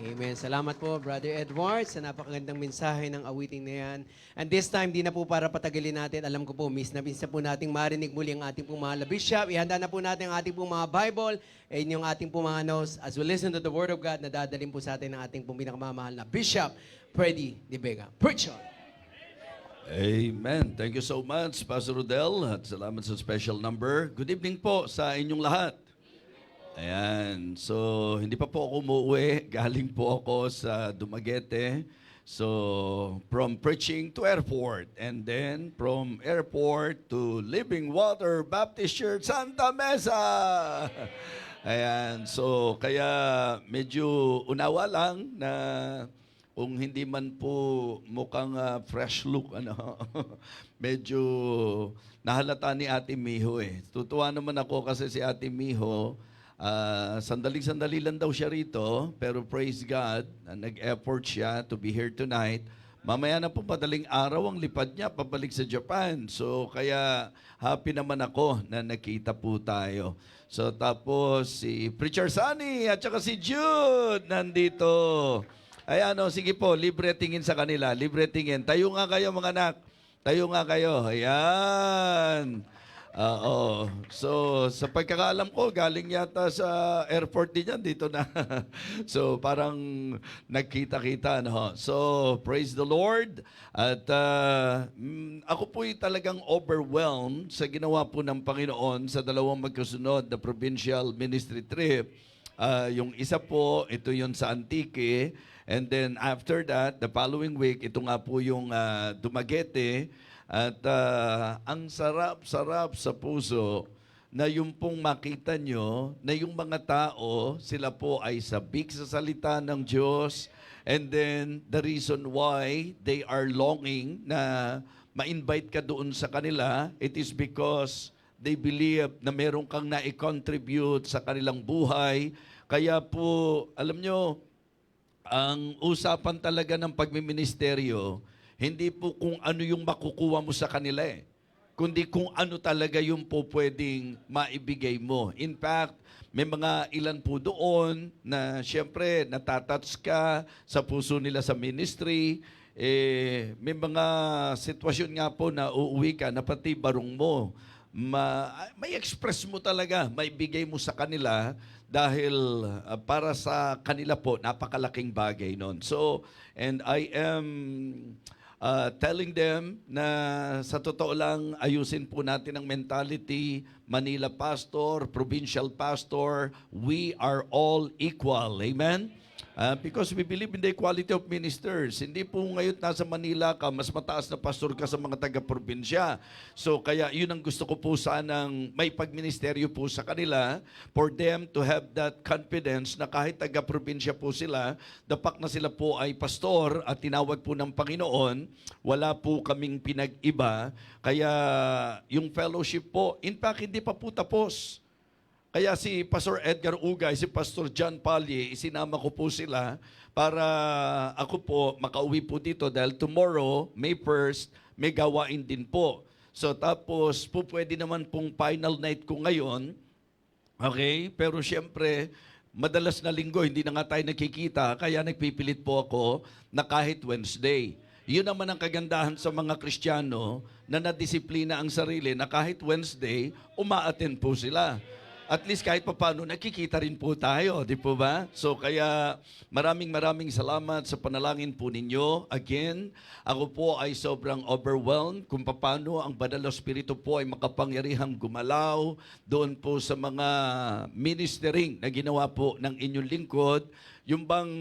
Speaker 1: Amen. Salamat po, Brother Edward, sa napakagandang mensahe ng awiting na yan. And this time, di na po para patagalin natin. Alam ko po, miss na po nating marinig muli ang ating pong mga bishop. Ihanda na po natin ang ating pong mga Bible and yung ating pong mga notes as we listen to the Word of God na dadalhin po sa atin ng ating pong pinakamamahal na Bishop, Freddy De Vega. Preach on!
Speaker 8: Amen. Thank you so much, Pastor Rodel. At salamat sa special number. Good evening po sa inyong lahat. Ayan. So, hindi pa po ako umuwi. Galing po ako sa Dumaguete. So, from preaching to airport. And then, from airport to Living Water Baptist Church, Santa Mesa. Ayan. So, kaya medyo unawa lang na kung hindi man po mukhang fresh look, medyo nahalata ni Ate Miho eh. Tutuwa naman ako kasi si Ate Miho, sandali-sandali lang daw siya rito, pero praise God, nag-effort siya to be here tonight. Mamaya na po madaling araw ang lipad niya, pabalik sa Japan. So kaya happy naman ako na nakita po tayo. So tapos si Preacher Sunny at saka si Jude nandito. Ayan o, sige po, libre tingin sa kanila, libre tingin. Tayo nga kayo mga anak, tayo nga kayo. Ayan. Oo. So, sa pagkakaalam ko, galing yata sa airport din yan, dito na. So, parang nagkita-kita, no? So, praise the Lord. At ako po'y talagang overwhelmed sa ginawa po ng Panginoon sa dalawang magkasunod na provincial ministry trip. Yung isa po, ito yun sa Antique. And then after that, the following week, ito nga po yung Dumaguete. At ang sarap-sarap sa puso na yung pong makita nyo na yung mga tao, sila po ay sabik sa salita ng Diyos. And then the reason why they are longing na ma-invite ka doon sa kanila, it is because they believe na meron kang na-contribute sa kanilang buhay. Kaya po, alam nyo, ang usapan talaga ng pagmiministeryo, hindi po kung ano yung makukuha mo sa kanila kundi kung ano talaga yung po pwedeng maibigay mo. In fact, may mga ilan po doon na siyempre natatouch ka sa puso nila sa ministry. May mga sitwasyon nga po na uuwi ka na pati barong mo, may express mo talaga, maibigay mo sa kanila dahil para sa kanila po, napakalaking bagay nun. So, and I am telling them na sa totoo lang, ayusin po natin ang mentality. Manila pastor, provincial pastor, we are all equal. Amen? Because we believe in the equality of ministers. Hindi po ngayon nasa Manila ka, mas mataas na pastor ka sa mga taga-probinsya. So kaya yun ang gusto ko po sanang may pagministeryo po sa kanila for them to have that confidence na kahit taga-probinsya po sila, dapat na sila po ay pastor at tinawag po ng Panginoon, wala po kaming pinag-iba. Kaya yung fellowship po, in fact, hindi pa po tapos. Kaya si Pastor Edgar Ugay, si Pastor John Palye, isinama ko po sila para ako po makauwi po dito dahil tomorrow, May 1st, may gawain din po. So tapos po pwede naman pong final night ko ngayon. Okay? Pero siyempre, madalas na linggo, hindi na nga tayo nakikita, kaya nagpipilit po ako na kahit Wednesday. Yun naman ang kagandahan sa mga Kristiyano na nadisiplina ang sarili na kahit Wednesday, umaattend po sila. At least kahit paano nakikita rin po tayo, di po ba? So kaya maraming salamat sa panalangin po ninyo. Again, ako po ay sobrang overwhelmed kung paano ang Banal na Espiritu po ay makapangyarihang gumalaw doon po sa mga ministering na ginawa po ng inyong lingkod. Yung bang,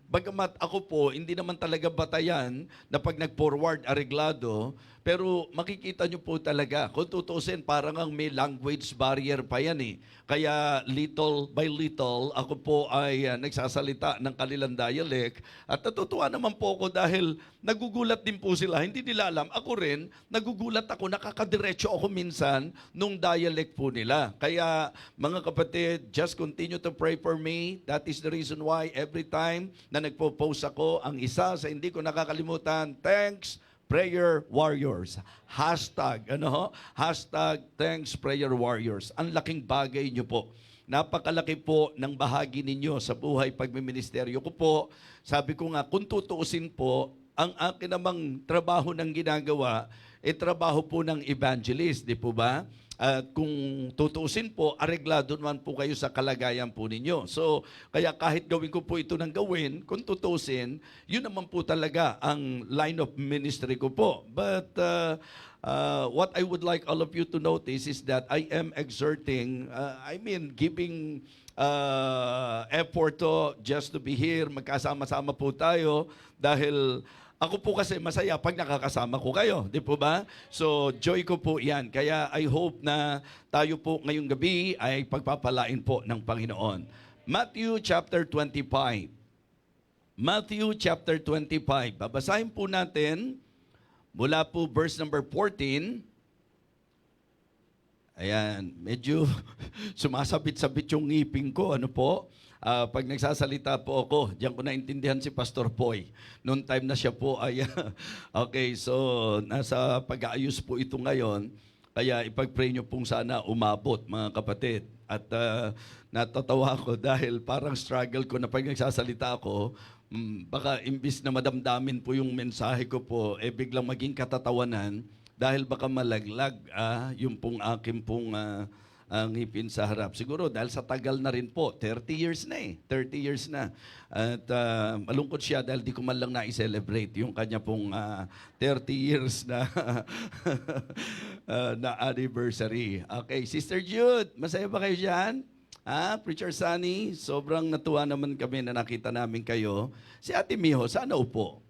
Speaker 8: bagamat ako po, hindi naman talaga batayan na pag nag-forward areglado, pero makikita nyo po talaga, kung tutusin, parang ang may language barrier pa yan eh. Kaya little by little, ako po ay nagsasalita ng kanilang dialect at natutuwa naman po ako dahil nagugulat din po sila. Hindi nila alam. Ako rin, nagugulat ako, nakakadiretso ako minsan nung dialect po nila. Kaya mga kapatid, just continue to pray for me. That is the reason why every time na nagpo-post ako, ang isa sa hindi ko nakakalimutan, thanks, Prayer Warriors. Hashtag thanks Prayer Warriors. Ang laking bagay nyo po. Napakalaki po ng bahagi ninyo sa buhay pagmiministeryo ko po. Sabi ko nga, kung tutuusin po, ang akin namang trabaho ng ginagawa, trabaho po ng evangelist, di po ba? At kung tutuusin po, areglado naman po kayo sa kalagayan po ninyo. So, kaya kahit gawin ko po ito ng gawin, kung tutuusin, yun naman po talaga ang line of ministry ko po. But what I would like all of you to notice is that I am exerting, giving effort to just to be here, magkasama-sama po tayo dahil ako po kasi masaya pag nakakasama ko kayo, di po ba? So, joy ko po yan. Kaya I hope na tayo po ngayong gabi ay pagpapalain po ng Panginoon. Matthew chapter 25. Matthew chapter 25. Babasahin po natin mula po verse number 14. Ayan, medyo sumasabit-sabit yung ngipin ko. Ano po? Pag nagsasalita po ako, diyan ko naintindihan si Pastor Poy. Noong time na siya po ay, okay, so nasa pag-aayos po ito ngayon. Kaya ipag-pray nyo pong sana umabot, mga kapatid. At natatawa ko dahil parang struggle ko na pag nagsasalita ako, baka imbis na madamdamin po yung mensahe ko po, biglang maging katatawanan dahil baka malaglag yung pong aking pong ngipin sa harap. Siguro dahil sa tagal na rin po, 30 years na 30 years na. At malungkot siya dahil di ko man lang na-celebrate yung kanya pong 30 years na na anniversary. Okay, Sister Jude, masaya ba kayo dyan? Preacher Sunny, sobrang natuwa naman kami na nakita namin kayo. Si Ate Miho, sana upo.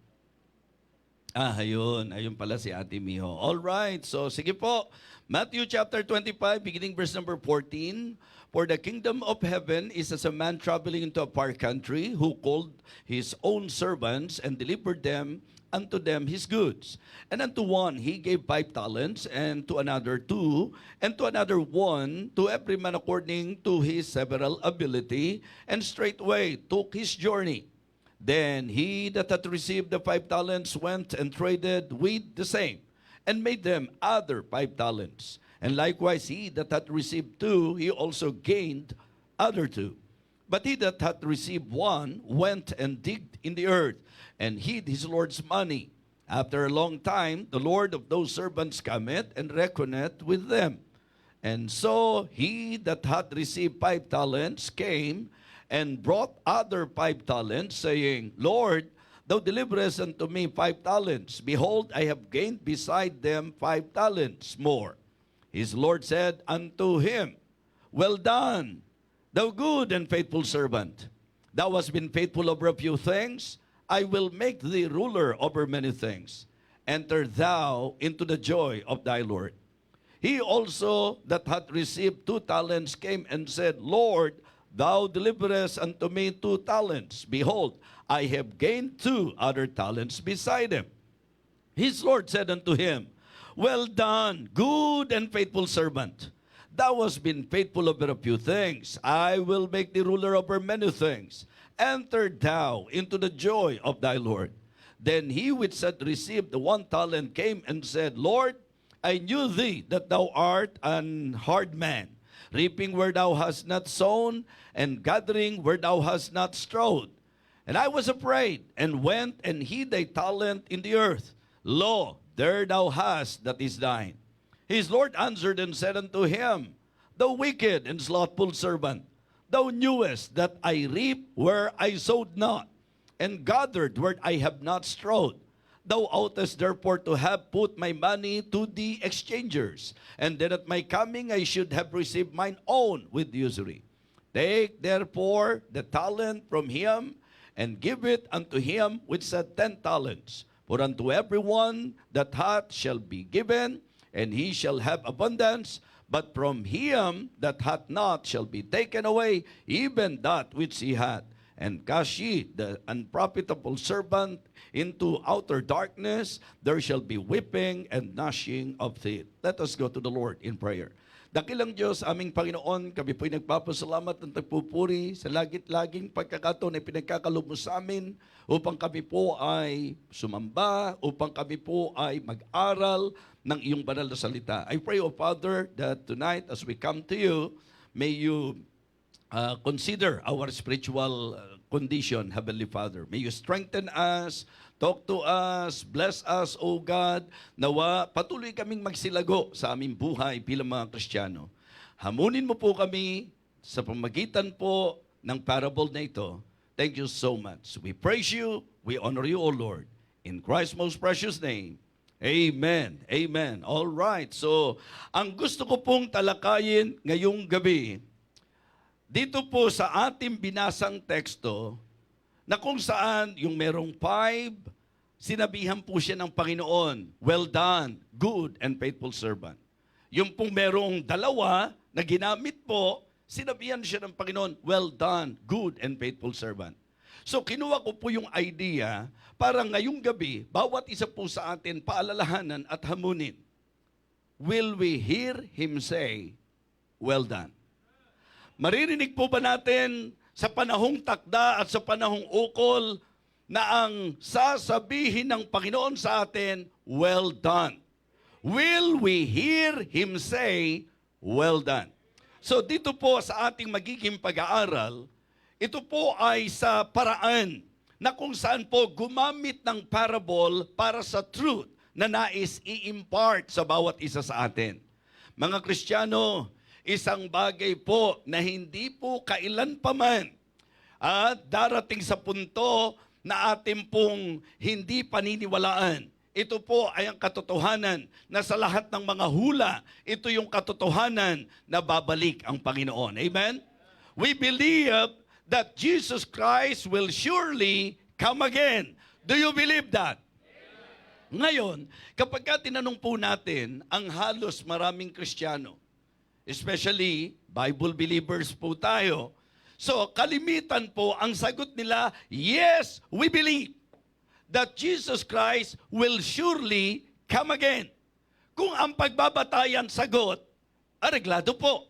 Speaker 8: Ayun pala si Ate Miho. All right, so sige po. Matthew chapter 25, beginning verse number 14. For the kingdom of heaven is as a man traveling into a far country, who called his own servants and delivered them unto them his goods. And unto one he gave 5 talents, and to another 2, and to another 1, to every man according to his several ability, and straightway took his journey. Then he that had received the 5 talents went and traded with the same, and made them other 5 talents. And likewise he that had received 2, he also gained other 2. But he that hath received 1 went and digged in the earth, and hid his Lord's money. After a long time, the Lord of those servants cometh and reckoneth with them. And so he that hath received 5 talents came and brought other 5 talents, saying, Lord, thou deliverest unto me 5 talents. Behold, I have gained beside them 5 talents more. His Lord said unto him, Well done, thou good and faithful servant. Thou hast been faithful over a few things, I will make thee ruler over many things. Enter thou into the joy of thy Lord. He also that hath received 2 talents came and said, Lord, thou deliverest unto me 2 talents. Behold, I have gained 2 other talents beside him. His Lord said unto him, Well done, good and faithful servant. Thou hast been faithful over a few things. I will make thee ruler over many things. Enter thou into the joy of thy Lord. Then he which had received the 1 talent came and said, Lord, I knew thee that thou art an hard man, reaping where thou hast not sown, and gathering where thou hast not strawed. And I was afraid, and went and hid thy talent in the earth. Lo, there thou hast that is thine. His Lord answered and said unto him, Thou wicked and slothful servant, thou knewest that I reap where I sowed not, and gathered where I have not strawed. Thou oughtest therefore to have put my money to the exchangers, and then at my coming I should have received mine own with usury. Take therefore the talent from him, and give it unto him which had 10 talents. For unto everyone that hath shall be given, and he shall have abundance, but from him that hath not shall be taken away even that which he had. And cast ye the unprofitable servant into outer darkness, there shall be weeping and gnashing of teeth. Let us go to the Lord in prayer. Dakilang Diyos, aming Panginoon, kami po'y nagpapasalamat at nagpupuri sa lagit-laging pagkakataon na pinagkakalob mo sa amin upang kami po ay sumamba, upang kami po ay mag-aral ng iyong banal na salita. I pray, O Father, that tonight as we come to you, may you consider our spiritual condition, Heavenly Father. May you strengthen us, talk to us, bless us, O God. Nawa, patuloy kaming magsilago sa aming buhay bilang mga Kristiyano. Hamunin mo po kami sa pamagitan po ng parable na ito. Thank you so much. We praise you, we honor you, O Lord. In Christ's most precious name, amen. Amen. All right. So, ang gusto ko pong talakayin ngayong gabi, dito po sa ating binasang teksto, na kung saan yung merong 5, sinabihan po siya ng Panginoon, Well done, good and faithful servant. Yung pong merong 2 na ginamit po, sinabihan siya ng Panginoon, Well done, good and faithful servant. So kinuha ko po yung idea para ngayong gabi, bawat isa po sa atin paalalahanan at hamunin. Will we hear Him say, Well done? Maririnig po ba natin sa panahong takda at sa panahong ukol na ang sasabihin ng Panginoon sa atin, Well done? Will we hear Him say, Well done? So dito po sa ating magiging pag-aaral, ito po ay sa paraan na kung saan po gumamit ng parable para sa truth na nais i-impart sa bawat isa sa atin. Mga Kristiyano, isang bagay po na hindi po kailanpaman at darating sa punto na atin pong hindi paniniwalaan. Ito po ay ang katotohanan na sa lahat ng mga hula, ito yung katotohanan na babalik ang Panginoon. Amen? we believe that Jesus Christ will surely come again. Do you believe that? Ngayon, kapag tinanong po natin ang halos maraming Kristiyano, especially Bible believers po tayo, so kalimitan po ang sagot nila, yes, we believe that Jesus Christ will surely come again. Kung ang pagbabatayan sagot, areglado po.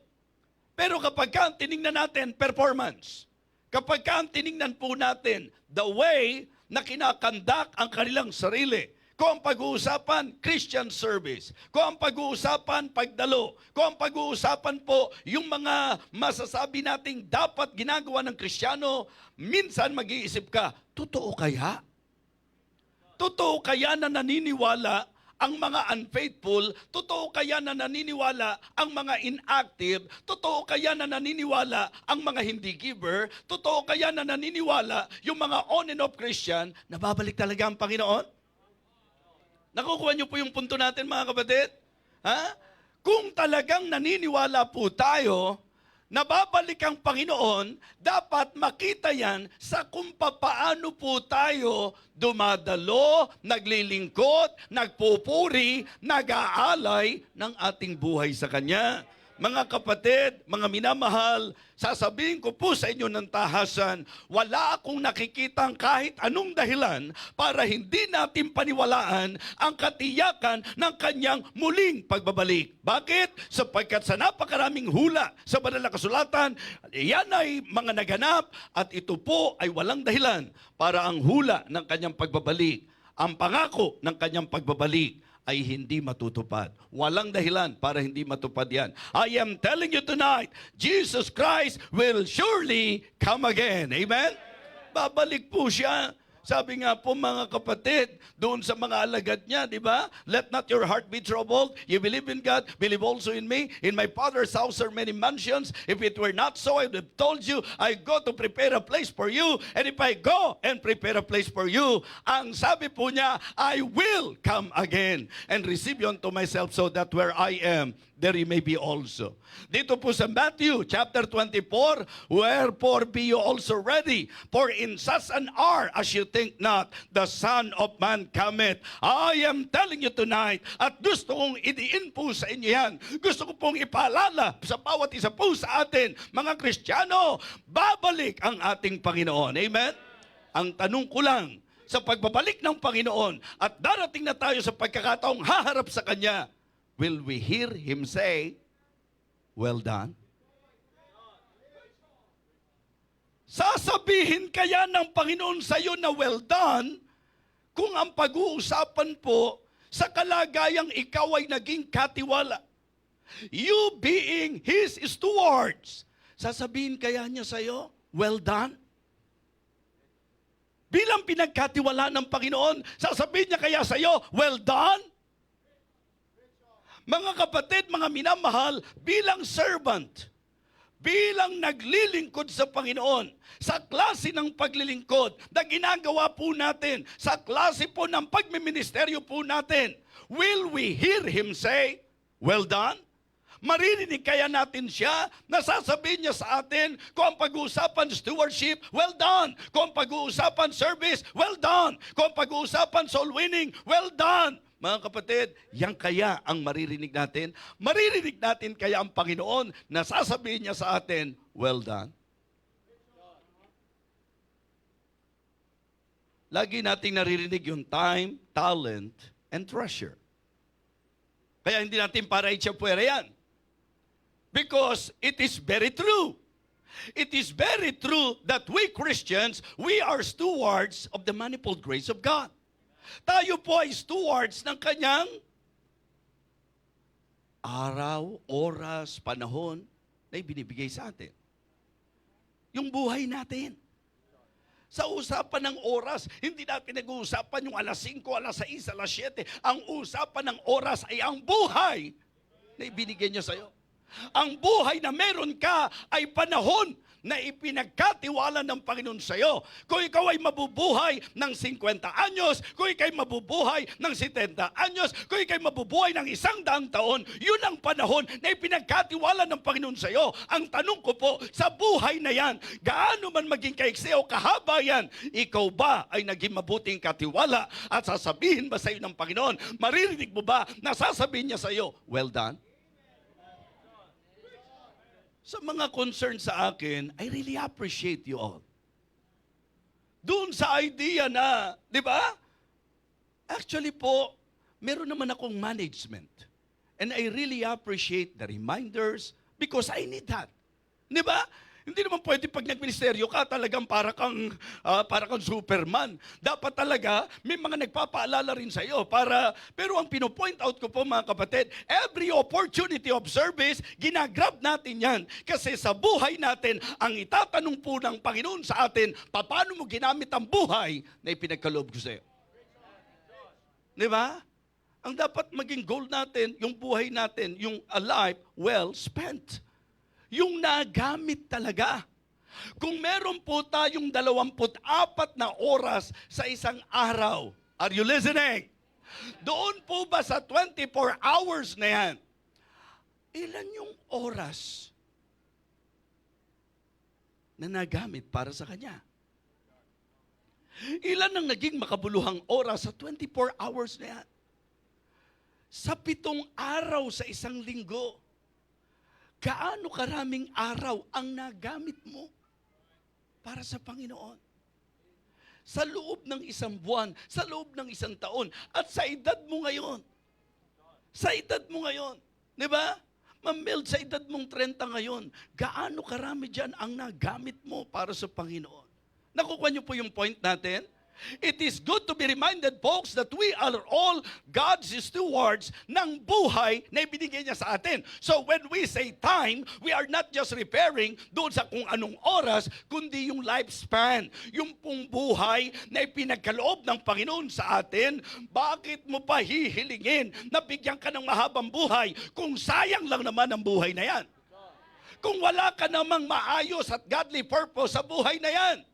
Speaker 8: Pero kapag tinignan natin performance, kapag tinignan po natin the way na kinakandak ang kanilang sarili, kung ang pag-uusapan, Christian service, kung ang pag-uusapan, pagdalo, kung ang pag-uusapan po, yung mga masasabi nating dapat ginagawa ng Kristiyano, minsan mag-iisip ka, totoo kaya? Totoo kaya na naniniwala ang mga unfaithful? Totoo kaya na naniniwala ang mga inactive? Totoo kaya na naniniwala ang mga hindi giver? Totoo kaya na naniniwala yung mga on and off Christian na babalik talaga ang Panginoon? Nakukuha niyo po yung punto natin, mga kapatid? Ha? Kung talagang naniniwala po tayo na babalik ang Panginoon, dapat makita yan sa kung papaano po tayo dumadalo, naglilingkod, nagpupuri, nag-aalay ng ating buhay sa Kanya. Mga kapatid, mga minamahal, sasabihin ko po sa inyo ng tahasan, wala akong nakikitang kahit anong dahilan para hindi natin paniwalaan ang katiyakan ng Kanyang muling pagbabalik. Bakit? Sapagkat sa napakaraming hula sa banal na kasulatan, yan ay mga naganap at ito po ay walang dahilan para ang hula ng Kanyang pagbabalik, ang pangako ng Kanyang pagbabalik, ay hindi matutupad. Walang dahilan para hindi matupad yan. I am telling you tonight, Jesus Christ will surely come again. Amen? Babalik po siya. Sabi nga po, mga kapatid, doon sa mga alagad niya, di ba? Let not your heart be troubled. You believe in God, believe also in me. In my Father's house are many mansions. If it were not so, I would have told you, I go to prepare a place for you. And if I go and prepare a place for you, ang sabi po niya, I will come again and receive you unto myself, so that where I am, there you may be also. Dito po sa Matthew chapter 24, wherefore be you also ready, for in such an hour as you think not, the Son of Man cometh. I am telling you tonight, at gusto kong idiin po sa inyo yan, gusto ko pong ipaalala sa bawat isa po sa atin, mga Kristiyano, babalik ang ating Panginoon. Amen? Ang tanong ko lang, sa pagbabalik ng Panginoon, at darating na tayo sa pagkakataong haharap sa Kanya, will we hear Him say, well done? Sasabihin kaya ng Panginoon sa iyo na well done kung ang pag-uusapan po sa kalagayang ikaw ay naging katiwala? You being His stewards. Sasabihin kaya niya sa iyo, well done? Bilang pinagkatiwala ng Panginoon, sasabihin niya kaya sa iyo, well done? Mga kapatid, mga minamahal, bilang servant, bilang naglilingkod sa Panginoon, sa klase ng paglilingkod na ginagawa po natin, sa klase po ng pagmiministeryo po natin, will we hear Him say, well done? Maririnig kaya natin siya na sasabihin niya sa atin kung ang pag-uusapan stewardship, well done. Kung ang pag-uusapan service, well done. Kung ang pag-uusapan soul winning, well done. Mga kapatid, yan kaya ang maririnig natin? Maririnig natin kaya ang Panginoon na sasabihin niya sa atin, well done? Lagi nating naririnig yung time, talent, and treasure. Kaya hindi natin para itsyapwera yan. Because it is very true. It is very true that we Christians, we are stewards of the manifold grace of God. Tayo po ay stewards ng Kanyang araw, oras, panahon na ibinibigay sa atin. Yung buhay natin. Sa usapan ng oras, hindi natin nag-uusapan yung alas 5, alas 6, alas 7. Ang usapan ng oras ay ang buhay na ibinigay niya sa'yo. Ang buhay na meron ka ay panahon na ipinagkatiwala ng Panginoon sa iyo. Kung ikaw ay mabubuhay ng 50 anyos, kung ikaw ay mabubuhay ng 70 anyos, kung ikaw ay mabubuhay ng 100 taon, yun ang panahon na ipinagkatiwala ng Panginoon sa iyo. Ang tanong ko po, sa buhay na yan, gaano man maging kaiksi o kahaba yan, ikaw ba ay naging mabuting katiwala at sasabihin ba sa iyo ng Panginoon? Maririnig mo ba na sasabihin niya sa iyo, well done? Sa mga concern sa akin, I really appreciate you all. Doon sa idea na, di ba? Actually po, meron naman akong management. And I really appreciate the reminders because I need that. Di ba? Hindi naman pwede pag nagministeryo ka, talagang para kang Superman. Dapat talaga, may mga nagpapaalala rin sa iyo. Pero ang pinopoint out ko po mga kapatid, every opportunity of service, ginagrab natin yan. Kasi sa buhay natin, ang itatanong po ng Panginoon sa atin, paano mo ginamit ang buhay na ipinagkaloob ko sa iyo. Di ba? Ang dapat maging goal natin, yung buhay natin, yung a life well spent. Yung nagamit talaga. Kung meron po tayong 24 na oras sa isang araw, are you listening? Doon po ba sa 24 hours na yan, ilan yung oras na nagamit para sa Kanya? Ilan ang naging makabuluhang oras sa 24 hours na yan? Sa 7 araw sa isang linggo, gaano karaming araw ang nagamit mo para sa Panginoon? Sa loob ng 1 buwan, sa loob ng 1 taon, at sa edad mo ngayon. Sa edad mo ngayon. Di ba? Ma'am Mel, sa edad mong 30 ngayon, gaano karami dyan ang nagamit mo para sa Panginoon? Nakukuha niyo po yung point natin? It is good to be reminded, folks, that we are all God's stewards ng buhay na ibinigay niya sa atin. So when we say time, we are not just referring doon sa kung anong oras, kundi yung lifespan, yung pong buhay na ipinagkaloob ng Panginoon sa atin. Bakit mo pa hihilingin na bigyan ka ng mahabang buhay kung sayang lang naman ang buhay na yan? Kung wala ka namang maayos at godly purpose sa buhay na yan.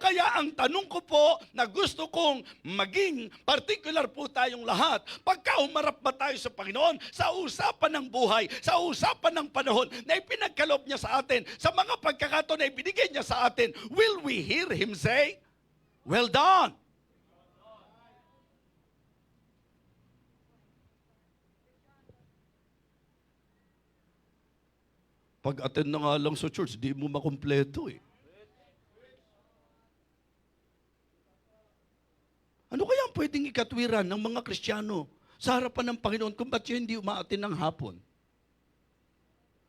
Speaker 8: Kaya ang tanong ko po na gusto kong maging particular po tayong lahat, pagka umarap ba tayo sa Panginoon, sa usapan ng buhay, sa usapan ng panahon na ipinagkaloob niya sa atin, sa mga pagkakataon na ibinigay niya sa atin, will we hear Him say, well done? Pag-attend na nga lang sa church, di mo makumpleto eh. Ano kaya ang pwedeng ikatwiran ng mga Kristiyano sa harapan ng Panginoon kung ba't hindi umaatin ng hapon?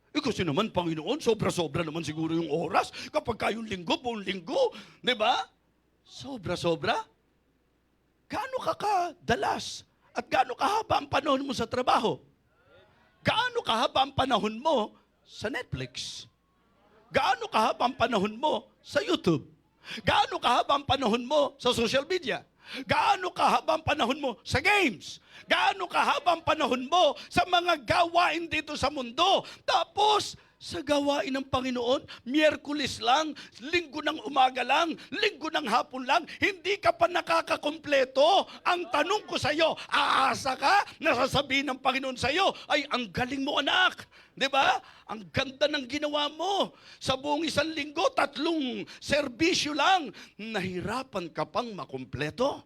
Speaker 8: Kasi naman, Panginoon, sobra-sobra naman siguro yung oras kapag kayong linggo, buong linggo. Di ba? Sobra-sobra? Gaano ka kadalas at gaano kahaba ang panahon mo sa trabaho? Gaano kahaba ang panahon mo sa Netflix? Gaano kahaba ang panahon mo sa YouTube? Gaano kahaba ang panahon mo sa social media? Gaano kahaba ang panahon mo sa games? Gaano kahaba ang panahon mo sa mga gawain dito sa mundo? Tapos, sa gawain ng Panginoon, Miyerkules lang, Linggo ng umaga lang, Linggo ng hapon lang, hindi ka pa nakakakompleto. Ang tanong ko sa iyo, aasa ka na sasabihin ng Panginoon sa iyo, ay, ang galing mo anak. Di ba? Ang ganda ng ginawa mo. Sa buong 1 linggo, 3 serbisyo lang, nahirapan ka pang makumpleto.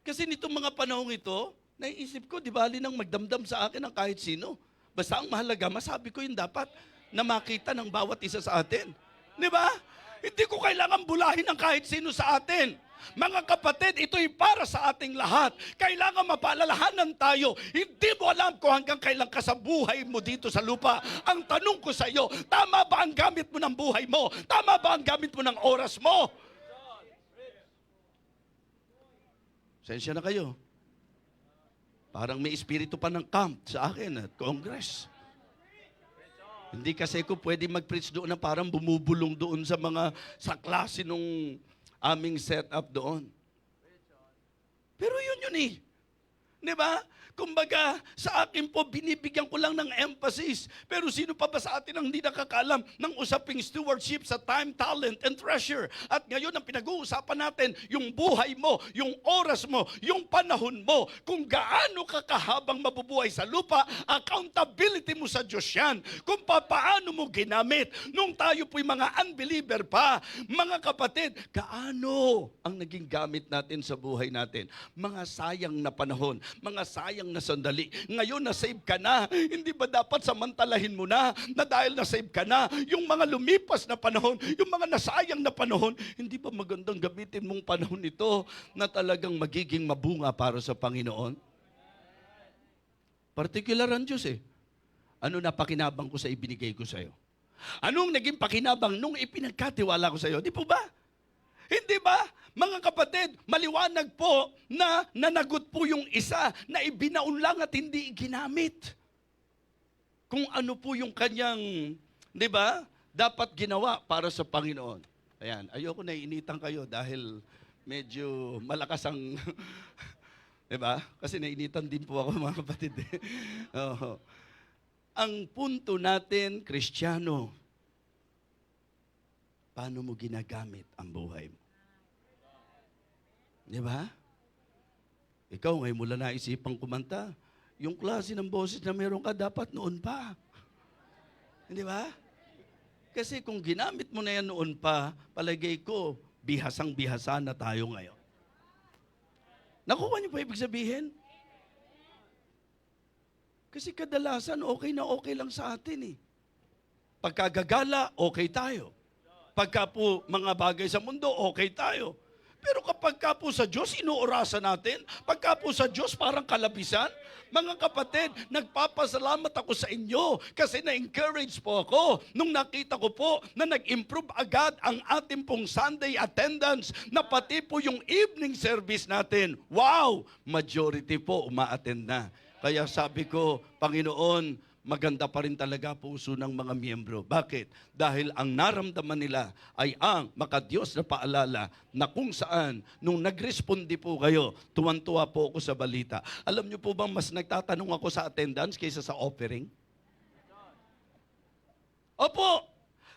Speaker 8: Kasi nitong mga panahong ito, naiisip ko, di bali nang magdamdam sa akin ang kahit sino. Basta ang mahalaga, masabi ko yun dapat na makita ng bawat isa sa atin. Di ba? Hindi ko kailangan bulahin ang kahit sino sa atin. Mga kapatid, ito'y para sa ating lahat. Kailangan mapaalalahanan tayo. Hindi mo alam kung hanggang kailan ka sa buhay mo dito sa lupa. Ang tanong ko sa iyo, tama ba ang gamit mo ng buhay mo? Tama ba ang gamit mo ng oras mo? Sensya na kayo. Parang may espiritu pa ng camp sa akin at Congress. Hindi kasi ko pwede mag-preach doon na parang bumubulong doon sa klase nung aming setup doon. Pero yun eh. Di ba? Kumbaga, sa akin po, binibigyan ko lang ng emphasis. Pero sino pa ba sa atin ang hindi nakakaalam ng usaping stewardship sa time, talent, and treasure? At ngayon, ang pinag-uusapan natin, yung buhay mo, yung oras mo, yung panahon mo, kung gaano ka kahabang mabubuhay sa lupa, accountability mo sa Diyos yan. Kung paano mo ginamit. Nung tayo po'y mga unbeliever pa, mga kapatid, gaano ang naging gamit natin sa buhay natin? Mga sayang na panahon, mga sayang na sandali. Ngayon na-save ka na, hindi ba dapat samantalahin mo na dahil na-save ka na, yung mga lumipas na panahon, yung mga nasayang na panahon, hindi ba magandang gamitin mong panahon ito na talagang magiging mabunga para sa Panginoon? Particular ang Diyos eh. Ano na pakinabang ko sa ibinigay ko sa'yo? Anong naging pakinabang nung ipinagkatiwala ko sa'yo? Di po ba? Hindi ba? Mga kapatid, maliwanag po na nanagot po yung isa na ibinaon lang at hindi ginamit. Kung ano po yung kanyang, di ba, dapat ginawa para sa Panginoon. Ayan, ayoko na initan kayo dahil medyo malakas ang, di ba? Kasi nainitan din po ako mga kapatid. Oo. Ang punto natin, Kristiyano, paano mo ginagamit ang buhay mo? Di ba? Ikaw ngayon mula naisipang kumanta, yung klase ng boses na meron ka dapat noon pa. Di ba? Kasi kung ginamit mo na yan noon pa, palagay ko, bihasang-bihasa na tayo ngayon. Nakuha niyo pa ibig sabihin? Kasi kadalasan okay na okay lang sa atin eh. Pagkagagala, okay tayo. Pagka po mga bagay sa mundo, okay tayo. Pero kapag ka po sa Diyos, inuorasan natin. Pagka po sa Diyos, parang kalabisan. Mga kapatid, nagpapasalamat ako sa inyo kasi na-encourage po ako nung nakita ko po na nag-improve agad ang ating pong Sunday attendance na pati po yung evening service natin. Wow! Majority po uma-attend na. Kaya sabi ko, Panginoon, maganda pa rin talaga puso ng mga miyembro. Bakit? Dahil ang naramdaman nila ay ang makadiyos na paalala na kung saan, nung nagrespondi po kayo, tuwan-tuwa po ako sa balita. Alam niyo po bang mas nagtatanong ako sa attendance kaysa sa offering? Opo!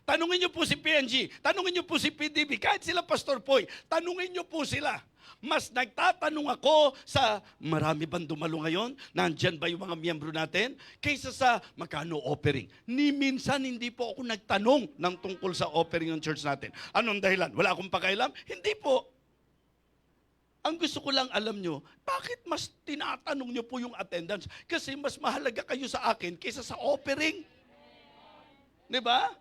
Speaker 8: Tanungin niyo po si PNG, tanungin niyo po si PDB, kahit sila Pastor Poy, tanungin niyo po sila. Mas nagtatanong ako sa marami bang dumalo ngayon? Nandyan ba yung mga miyembro natin? Kaysa sa magkano offering. Ni minsan hindi po ako nagtanong ng tungkol sa offering ng church natin. Anong dahilan? Wala akong pakailam? Hindi po. Ang gusto ko lang alam nyo, bakit mas tinatanong nyo po yung attendance? Kasi mas mahalaga kayo sa akin kaysa sa offering. Di ba?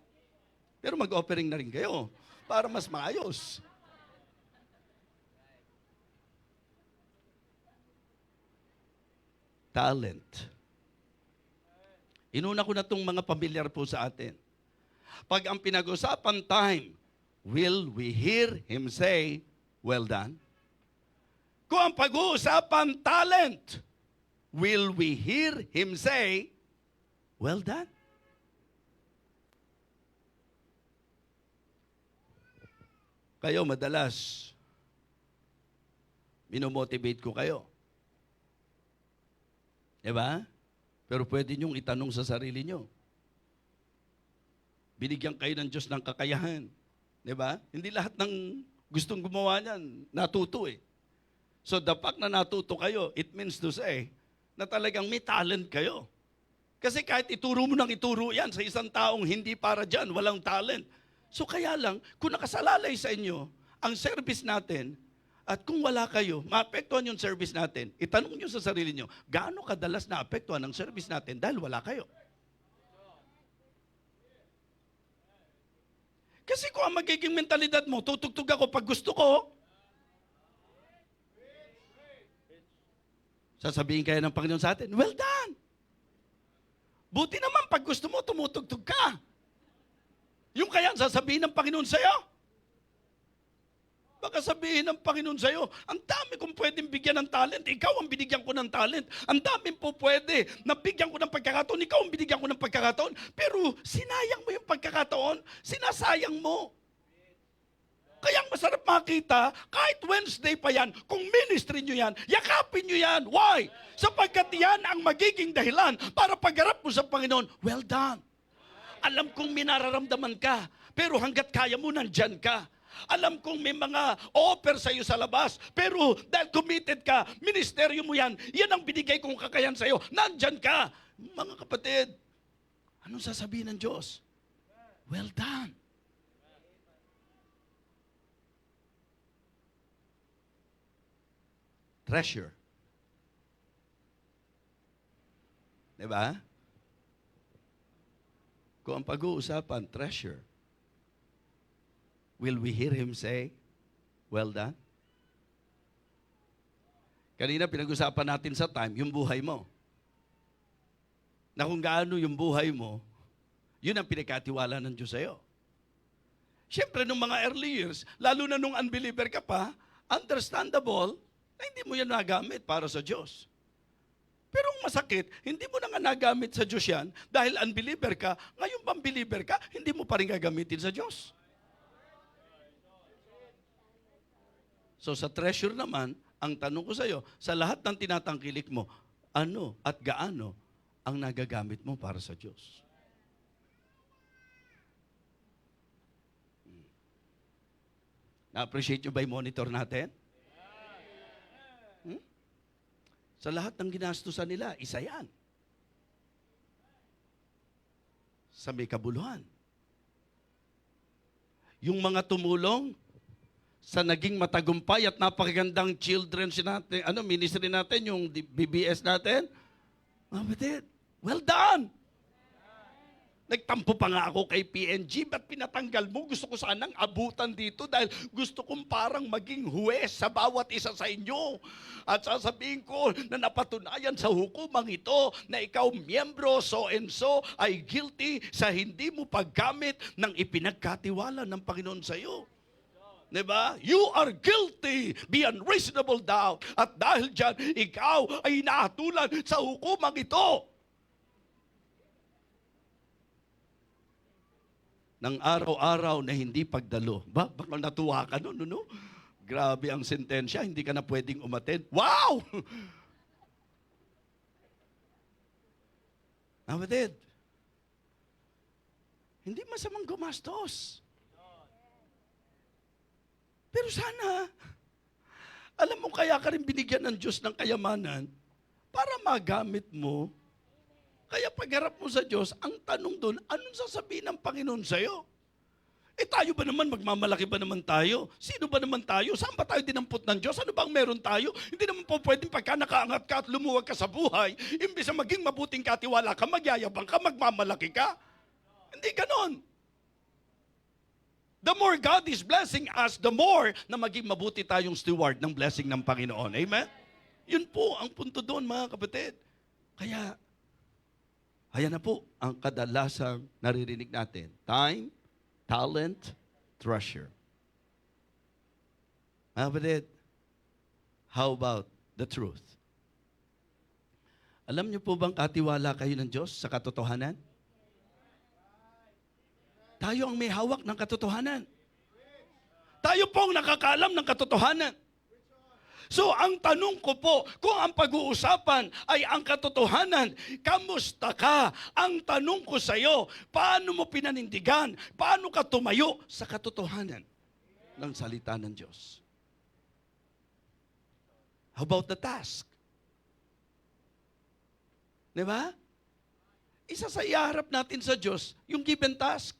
Speaker 8: Pero mag-offering na rin kayo para mas maayos. Talent. Inuna ko na itong mga pamilyar po sa atin. Pag ang pinag-usapan time, will we hear him say, well done? Kung ang pag-uusapan talent, will we hear him say, well done? Kayo madalas, minomotivate ko kayo. Diba? Pero pwede niyong itanong sa sarili niyo. Binigyan kayo ng Diyos ng kakayahan. Diba? Hindi lahat ng gustong gumawa niyan, natuto eh. So the fact na natuto kayo, it means to say na talagang may talent kayo. Kasi kahit ituro mo ng ituro yan sa isang taong hindi para dyan, walang talent. So kaya lang, kung nakasalalay sa inyo ang service natin, at kung wala kayo, maapektuhan yung service natin, itanong nyo sa sarili nyo, gaano kadalas naapektuhan ang service natin dahil wala kayo? Kasi kung ang magiging mentalidad mo, tutugtog ako pag gusto ko, sasabihin kaya ng Panginoon sa atin, well done! Buti naman pag gusto mo, tumutugtog ka. Yung kaya sasabihin ng Panginoon sa'yo, baka sabihin ng Panginoon sa'yo, ang dami kong pwedeng bigyan ng talent, ikaw ang binigyan ko ng talent. Ang dami po pwede na bigyan ko ng pagkakataon, ikaw ang binigyan ko ng pagkakataon. Pero sinayang mo yung pagkakataon, sinasayang mo. Kaya ang masarap makita, kahit Wednesday pa yan, kung ministry nyo yan, yakapin nyo yan. Why? Sapagkat yan ang magiging dahilan para pagharap mo sa Panginoon, well done. Alam kong may nararamdaman ka, pero hanggat kaya mo, nandyan ka. Alam kong may mga offer sa iyo sa labas, pero dahil committed ka, ministeryo mo yan, yan ang binigay kong kakayan sa iyo, nandyan ka. Mga kapatid, anong sasabihin ng Diyos? Well done. Treasure. Diba? Kung ang pag-uusapan, treasure, will we hear Him say, well done? Kanina pinag-usapan natin sa time, yung buhay mo. Na kung gaano yung buhay mo, yun ang pinagkatiwala ng Diyos sa'yo. Siyempre, nung mga early years, lalo na nung unbeliever ka pa, understandable na hindi mo yan nagamit para sa Diyos. Pero ang masakit, hindi mo na nga nagamit sa Diyos yan dahil unbeliever ka, ngayon bang believer ka, hindi mo pa rin gagamitin sa Diyos. So sa treasure naman, ang tanong ko sa iyo, sa lahat ng tinatangkilik mo, ano at gaano ang nagagamit mo para sa Diyos? Na-appreciate nyo ba yung monitor natin? Sa lahat ng ginastusan nila, isa yan. Sa may kabuluhan. Yung mga tumulong sa naging matagumpay at napakagandang children's natin, ministry natin, yung BBS natin, mga kapatid, well done! Nagtampo pa nga ako kay PNG, ba't pinatanggal mo? Gusto ko sanang abutan dito dahil gusto kong parang maging huwes sa bawat isa sa inyo. At sasabihin ko na napatunayan sa hukumang ito na ikaw miyembro so and so ay guilty sa hindi mo paggamit ng ipinagkatiwala ng Panginoon sa iyo. Diba? You are guilty beyond reasonable doubt. At dahil dyan, ikaw ay inaatulan sa hukumang ito. Ng araw-araw na hindi pagdalo. Baka natuwa ka no? Grabe ang sentensya, hindi ka na pwedeng umattend. Wow! Kapatid, hindi masamang gumastos. Pero sana, alam mo kaya ka rin binigyan ng Diyos ng kayamanan para magamit mo. Kaya pagharap mo sa Diyos, ang tanong doon, anong sasabihin ng Panginoon sa'yo? Tayo ba naman, magmamalaki ba naman tayo? Sino ba naman tayo? Saan ba tayo dinampot ng Diyos? Ano bang meron tayo? Hindi naman po pwedeng pagka nakaangat ka at lumuwag ka sa buhay, imbis na maging mabuting katiwala ka, magyayabang ka, magmamalaki ka. Hindi ganon. The more God is blessing us, the more na maging mabuti tayong steward ng blessing ng Panginoon. Amen? Yun po ang punto doon, mga kapatid. Kaya, ayan na po ang kadalasang naririnig natin. Time, talent, treasure. Mga kapatid, how about the truth? Alam niyo po bang katiwala kayo ng Diyos sa katotohanan? Tayo ang may hawak ng katotohanan. Tayo pong nakakaalam ng katotohanan. So, ang tanong ko po, kung ang pag-uusapan ay ang katotohanan, kamusta ka? Ang tanong ko sa iyo, paano mo pinanindigan? Paano ka tumayo sa katotohanan ng salita ng Diyos? How about the task? Diba? Isa sa iharap natin sa Diyos, yung given task.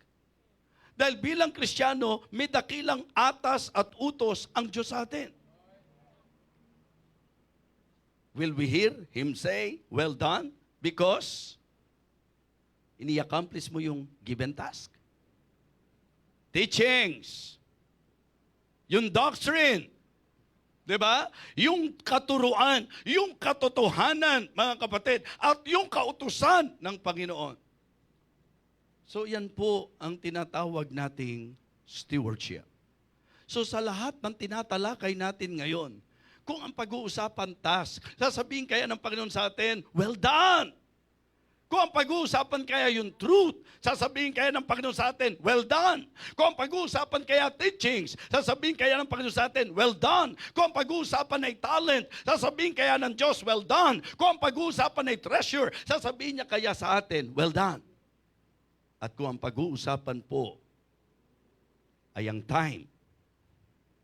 Speaker 8: Dahil bilang Kristiyano, may dakilang atas at utos ang Diyos sa atin. Will we hear Him say, well done? Because ini-accomplish mo yung given task. Teachings. Yung doctrine. Diba? Yung katuruan, yung katotohanan, mga kapatid, at yung kautusan ng Panginoon. So yan po ang tinatawag nating stewardship. So sa lahat ng tinatalakay natin ngayon, kung ang pag-uusapan task, sasabihin kaya ng Panginoon sa atin, well done! Kung ang pag-uusapan kaya yung truth, sasabihin kaya ng Panginoon sa atin, well done. Kung ang pag-uusapan kaya teachings, sasabihin kaya ng Panginoon sa atin, well done. Kung ang pag-uusapan ay talent, sasabihin kaya ng Diyos, well done. Kung ang pag-uusapan ay treasure, sasabihin niya kaya sa atin, well done. At kung ang pag-uusapan po ay ang time,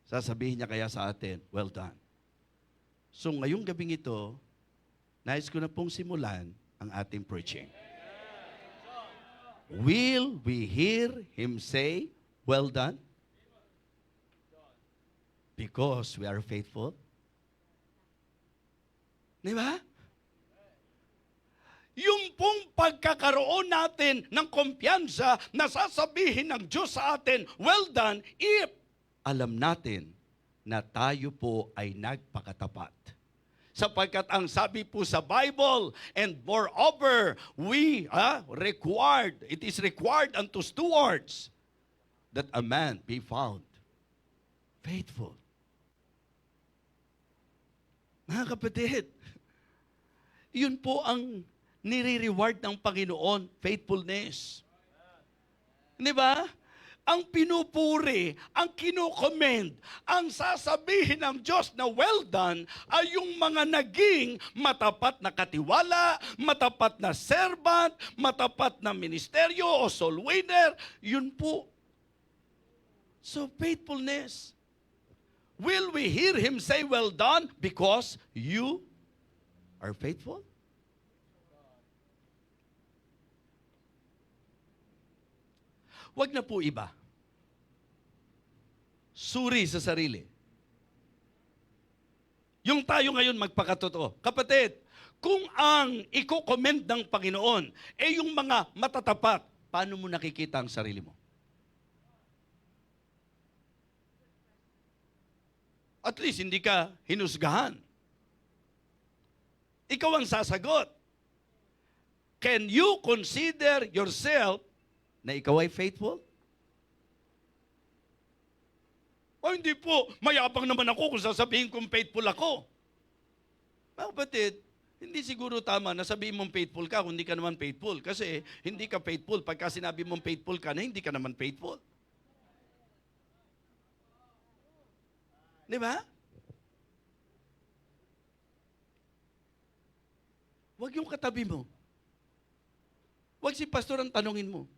Speaker 8: sasabihin niya kaya sa atin, well done. So ngayong gabing ito, nais ko na pong simulan ang ating preaching. Will we hear Him say, well done? Because we are faithful? Di ba? Yung pong pagkakaroon natin ng kumpiyansa na sasabihin ng Diyos sa atin, well done, if alam natin na tayo po ay nagpakatapat. Sapagkat ang sabi po sa Bible, and moreover, it is required unto stewards that a man be found faithful. Mga kapatid, yun po ang nire-reward ng Panginoon, faithfulness. Di ba? Ang pinupuri, ang kinokomment, ang sasabihin ng Diyos na well done ay yung mga naging matapat na katiwala, matapat na servant, matapat na ministeryo o soul winner. Yun po. So faithfulness. Will we hear Him say well done because you are faithful? Wag na po iba. Suri sa sarili. Yung tayo ngayon magpakatotoo. Kapatid, kung ang i-comment ng Panginoon ay yung mga matatapat, paano mo nakikita ang sarili mo? At least hindi ka hinusgahan. Ikaw ang sasagot. Can you consider yourself na ikaw ay faithful? O hindi po, mayabang naman ako kung sasabihin kong faithful ako. Mga kapatid, hindi siguro tama na sabihin mong faithful ka kung hindi ka naman faithful. Kasi hindi ka faithful pagka sinabi mong faithful ka na hindi ka naman faithful. Di ba? Huwag yung katabi mo. Huwag si pastor ang tanungin mo.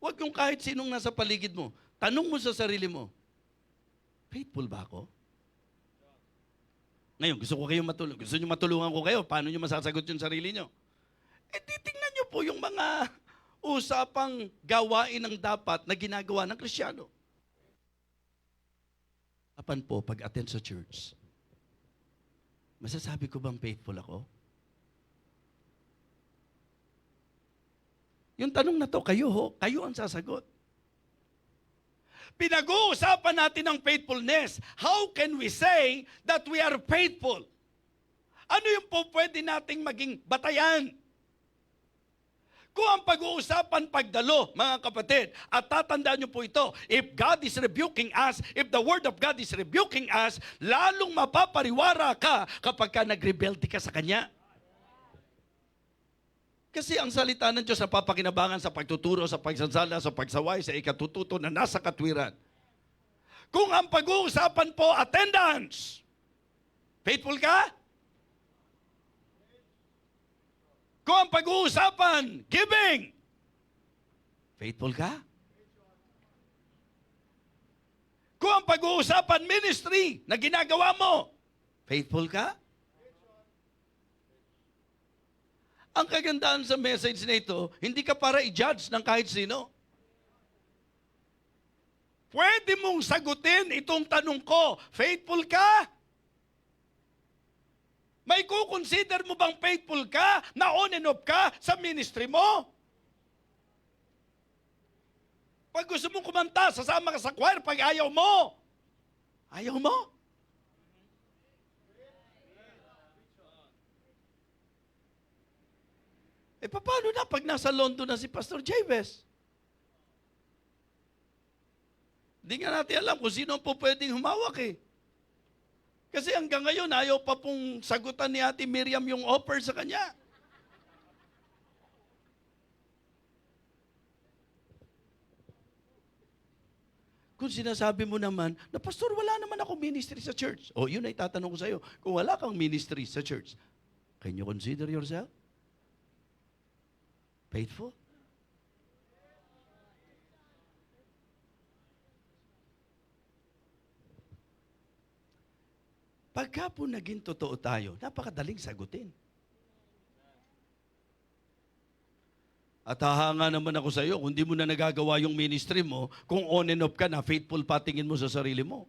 Speaker 8: Huwag yung kahit sinong nasa paligid mo. Tanong mo sa sarili mo, faithful ba ako? Ngayon, gusto ko kayong matulungan. Gusto nyo matulungan ko kayo. Paano nyo masasagot yung sarili nyo? Titingnan nyo po yung mga usapang gawain ng dapat na ginagawa ng Kristiyano. Apan po, pag-attend sa church, masasabi ko bang faithful ako? Yung tanong na to, kayo ang sasagot. Pinag-uusapan natin ang faithfulness. How can we say that we are faithful? Ano yung po pwede nating maging batayan? Kung ang pag-uusapan pagdalo, mga kapatid, at tatandaan niyo po ito, if God is rebuking us, if the Word of God is rebuking us, lalong mapapariwara ka kapag ka nagrebelde ka sa Kanya. Kasi ang salita ng Diyos na papakinabangan sa pagtuturo, sa pagsansala, sa pagsaway, sa ikatututo na nasa katwiran. Kung ang pag-uusapan po, attendance, faithful ka? Kung ang pag-uusapan, giving, faithful ka? Kung ang pag-uusapan, ministry, na ginagawa mo, faithful ka? Ang kagandahan sa message na ito, hindi ka para i-judge ng kahit sino. Pwede mong sagutin itong tanong ko, faithful ka? May kukonsider mo bang faithful ka na on and off ka sa ministry mo? Pag gusto mong kumanta, sasama ka sa choir. Pag ayaw mo, ayaw mo. Paano na pag nasa London na si Pastor Jabez? Hindi nga natin alam kung sino po pwedeng humawak eh. Kasi hanggang ngayon, ayaw pa pong sagutan ni Ate Miriam yung offer sa kanya. Kung sinasabi mo naman, na pastor, wala naman ako ministry sa church. O, yun ay tatanong ko sa iyo. Kung wala kang ministry sa church, can you consider yourself faithful? Pagka po naging totoo tayo, napakadaling sagutin. At hahanga naman ako sa iyo, kung di mo na nagagawa yung ministry mo, kung on and off ka na, faithful patingin mo sa sarili mo.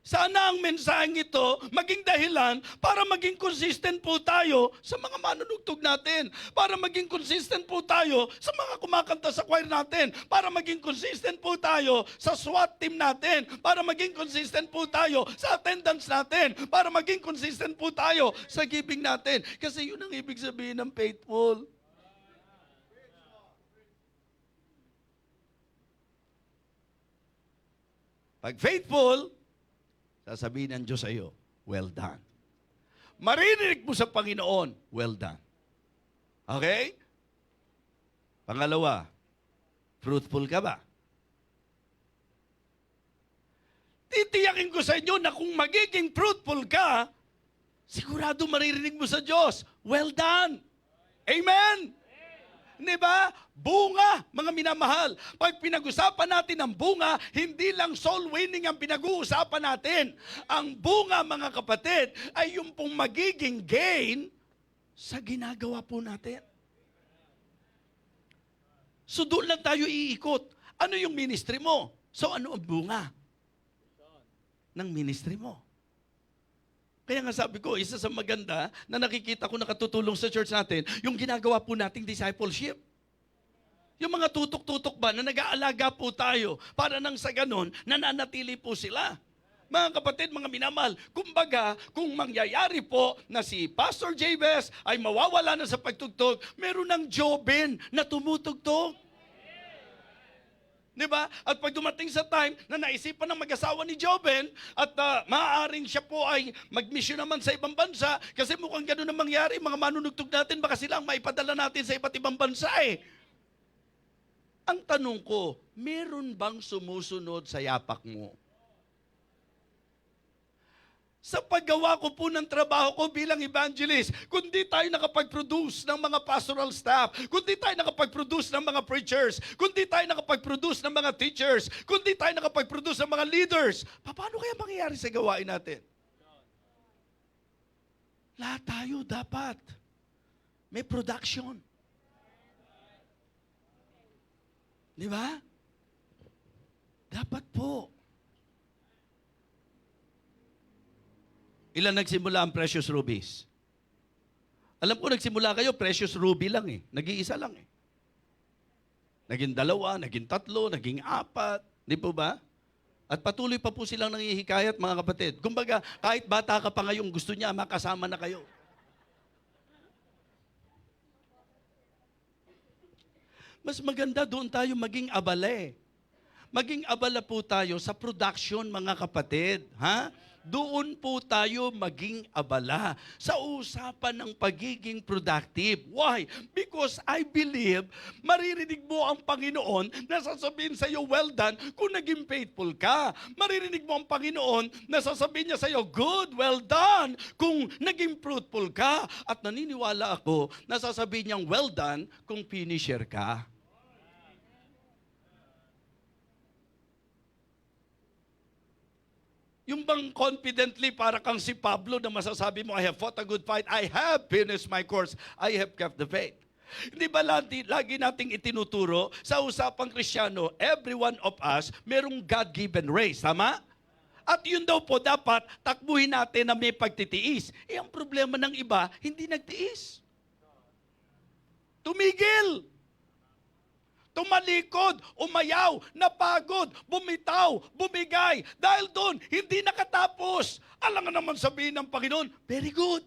Speaker 8: Sana ang mensaheng ito maging dahilan para maging consistent po tayo sa mga manunugtog natin. Para maging consistent po tayo sa mga kumakanta sa choir natin. Para maging consistent po tayo sa SWAT team natin. Para maging consistent po tayo sa attendance natin. Para maging consistent po tayo sa giving natin. Kasi yun ang ibig sabihin ng faithful. Pag faithful, sasabihin ng Diyos sa iyo, well done. Maririnig mo sa Panginoon, well done. Okay? Pangalawa, fruitful ka ba? Titiyakin ko sa inyo na kung magiging fruitful ka, sigurado maririnig mo sa Diyos, well done. Amen? Di ba? Bunga, mga minamahal. Pag pinag-usapan natin ang bunga, hindi lang soul winning ang pinag-uusapan natin. Ang bunga, mga kapatid, ay yung pong magiging gain sa ginagawa po natin. So doon lang tayo iikot. Ano yung ministry mo? So ano ang bunga ng ministry mo? Kaya nga sabi ko, isa sa maganda na nakikita ko nakatutulong sa church natin, yung ginagawa po nating discipleship. Yung mga tutok-tutok ba na nag-aalaga po tayo para nang sa ganon, nananatili po sila. Mga kapatid, mga minamahal, kumbaga, kung mangyayari po na si Pastor Jabez ay mawawala na sa pagtugtog, meron ng Jobin na tumutugtog. Diba? At pag dumating sa time na naisipan ng mag-asawa ni Joben at maaaring siya po ay mag-mission naman sa ibang bansa kasi mukhang gano'n ang mangyari, mga manunugtog natin, baka sila ang maipadala natin sa iba't ibang bansa eh. Ang tanong ko, meron bang sumusunod sa yapak mo? Sa paggawa ko po ng trabaho ko bilang evangelist, kundi tayo nakapag-produce ng mga pastoral staff, kundi tayo nakapag-produce ng mga preachers, kundi tayo nakapag-produce ng mga teachers, kundi tayo nakapag-produce ng mga leaders, paano kaya mangyayari sa gawain natin? Lahat tayo dapat may production. Di ba? Dapat po. Ilan nagsimula ang Precious Rubies? Alam ko nagsimula kayo, Precious Ruby lang eh. Nag-iisa lang eh. Naging 2, naging 3, naging 4. Di po ba? At patuloy pa po silang nangihikayat, mga kapatid. Kumbaga, kahit bata ka pa ngayong gusto niya, makasama na kayo. Mas maganda doon tayo maging abala eh. Maging abala po tayo sa production, mga kapatid. Ha? Doon po tayo maging abala sa usapan ng pagiging productive. Why? Because I believe maririnig mo ang Panginoon na sasabihin sa iyo, well done, kung naging faithful ka. Maririnig mo ang Panginoon na sasabihin niya sa iyo, good, well done, kung naging fruitful ka. At naniniwala ako na sasabihin niyang well done kung finisher ka. Yung bang confidently para kang si Pablo na masasabi mo, I have fought a good fight, I have finished my course, I have kept the faith. Hindi ba lagi nating itinuturo sa usapang Kristiyano, every one of us merong God-given race, tama? At yun daw po dapat takbuhin natin na may pagtitiis. Eh ang problema ng iba, hindi nagtiis. Tumigil. Tumalikod, umayaw, napagod, bumitaw, bumigay. Dahil doon, hindi nakatapos. Alam nga naman sabihin ng Panginoon, very good.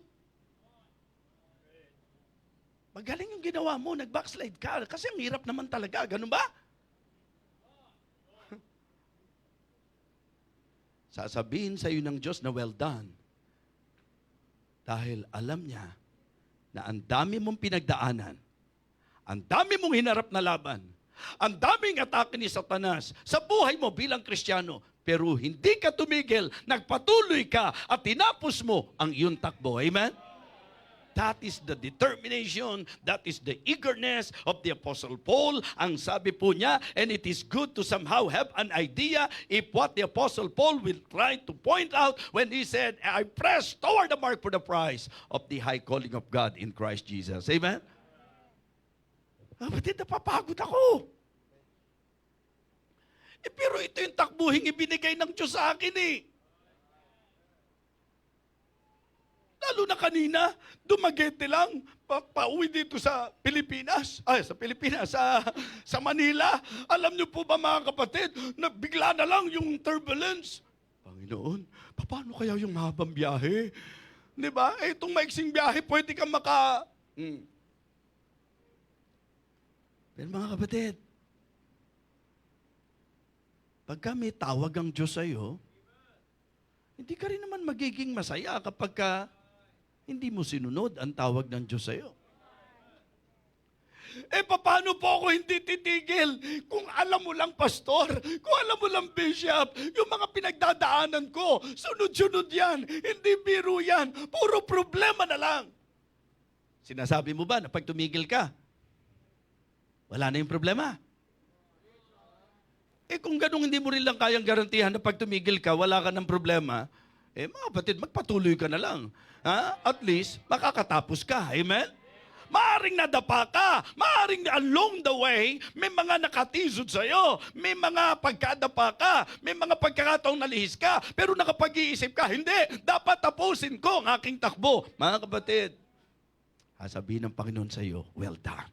Speaker 8: Magaling yung ginawa mo, nag-backslide ka. Kasi ang hirap naman talaga, ganun ba? Sasabihin sa iyo ng Diyos na well done. Dahil alam niya na ang dami mong pinagdaanan, ang dami mong hinarap na laban, Ang daming atake ni Satanas sa buhay mo bilang Kristiyano, pero hindi ka tumigil, nagpatuloy ka at tinapos mo ang iyong takbo. Amen? That is the determination, that is the eagerness of the Apostle Paul. Ang sabi po niya, and it is good to somehow have an idea if what the Apostle Paul will try to point out when he said, I press toward the mark for the prize of the high calling of God in Christ Jesus. Amen? Kapatid, napapagod ako. Pero ito yung takbuhing ibinigay ng Diyos sa akin eh. Lalo na kanina, dumagete lang, pauwi dito sa Pilipinas. Sa Manila. Alam niyo po ba mga kapatid, na bigla na lang yung turbulence. Panginoon, paano kaya yung mahabang biyahe? Di ba? Itong maiksing biyahe, pwede kang Pero mga kapatid, pagka may tawag ang Diyos sa'yo, hindi ka rin naman magiging masaya kapag hindi mo sinunod ang tawag ng Diyos sa'yo. Paano po ako hindi titigil? Kung alam mo lang, pastor, kung alam mo lang, bishop, yung mga pinagdadaanan ko, sunod-sunod yan, hindi biro yan, puro problema na lang. Sinasabi mo ba na pag tumigil ka, wala na yung problema? Kung ganun hindi mo rin lang kayang garantihan na pag tumigil ka, wala ka ng problema, mga kapatid, magpatuloy ka na lang. At least, makakatapos ka. Amen? Maaring nadapa ka. Maaring along the way, may mga nakatizod sa'yo. May mga pagkadapa ka. May mga pagkakataong nalihis ka. Pero nakapag-iisip ka, hindi, dapat tapusin ko ang aking takbo. Mga kapatid, sasabihin ng Panginoon sa'yo, well done.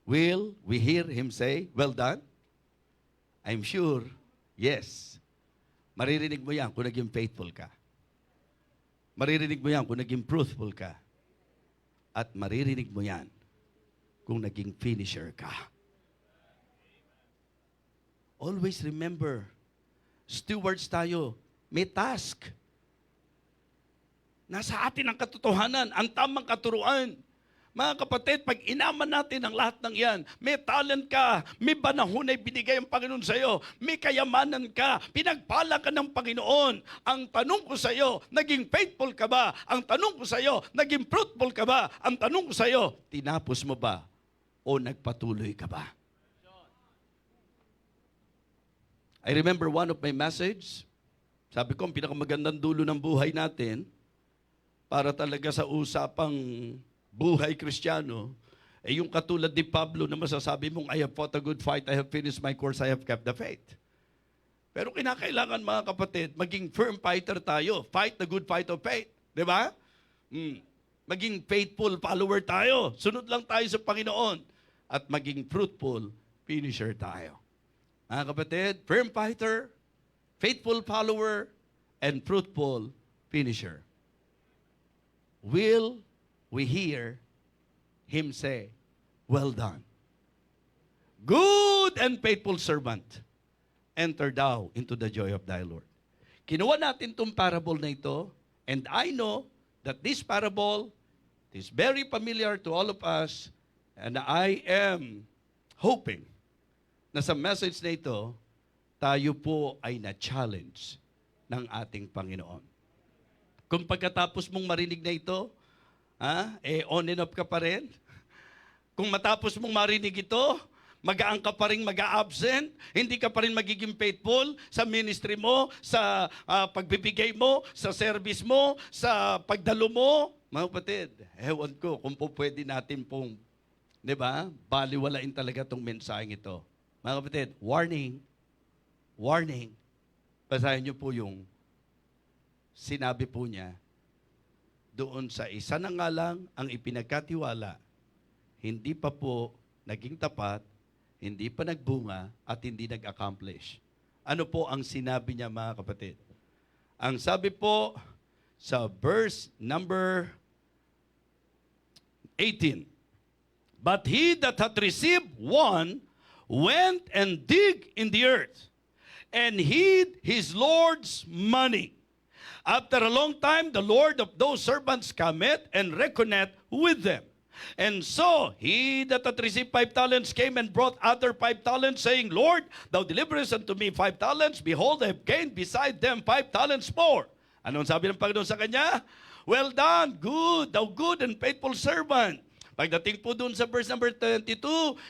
Speaker 8: Will we hear Him say, well done? I'm sure, yes. Maririnig mo yan kung naging faithful ka. Maririnig mo yan kung naging truthful ka. At maririnig mo yan kung naging finisher ka. Always remember, stewards tayo, may task. Nasa atin ang katotohanan, ang tamang katuruan. Mga kapatid, pag inaman natin ang lahat ng yan, may talent ka, may panahon na ibinigay ang Panginoon sa iyo, may kayamanan ka, pinagpala ka ng Panginoon. Ang tanong ko sa iyo, naging faithful ka ba? Ang tanong ko sa iyo, naging fruitful ka ba? Ang tanong ko sa iyo, tinapos mo ba? O nagpatuloy ka ba? I remember one of my message, sabi ko, ang pinakamagandang dulo ng buhay natin, para talaga sa usapang buhay Kristiyano, yung katulad ni Pablo na masasabi mong, I have fought a good fight, I have finished my course, I have kept the faith. Pero kinakailangan mga kapatid, maging firm fighter tayo. Fight the good fight of faith. Di ba? Maging faithful follower tayo. Sunod lang tayo sa Panginoon. At maging fruitful finisher tayo. Mga kapatid, firm fighter, faithful follower, and fruitful finisher. Will we hear Him say, well done. Good and faithful servant, enter thou into the joy of thy Lord. Kinuha natin itong parable na ito, and I know that this parable is very familiar to all of us, and I am hoping na sa message na ito, tayo po ay na-challenge ng ating Panginoon. Kung pagkatapos mong marinig na ito, on and off ka pa rin. Kung matapos mong marinig ito, mag-aang ka pa rin mag-a-absent, hindi ka pa rin magiging faithful sa ministry mo, sa pagbibigay mo, sa service mo, sa pagdalo mo. Mga kapatid, ewan ko kung po pwede natin pong, di ba, baliwalain talaga itong mensaheng ito. Mga kapatid, warning, warning. Basahin niyo po yung sinabi po niya, doon sa isa na nga lang ang ipinagkatiwala, hindi pa po naging tapat, hindi pa nagbunga, at hindi nag-accomplish. Ano po ang sinabi niya mga kapatid? Ang sabi po sa verse number 18, but he that hath received one went and dig in the earth and hid his Lord's money. After a long time, the Lord of those servants cometh and reckoneth with them. And so he that had received 5 talents came and brought other 5 talents, saying, Lord, thou deliverest unto me 5 talents. Behold, I have gained beside them 5 talents more. Anong sabi ng Panginoon sa kanya? Well done, good, thou good and faithful servant. Pagdating po dun sa verse number 22,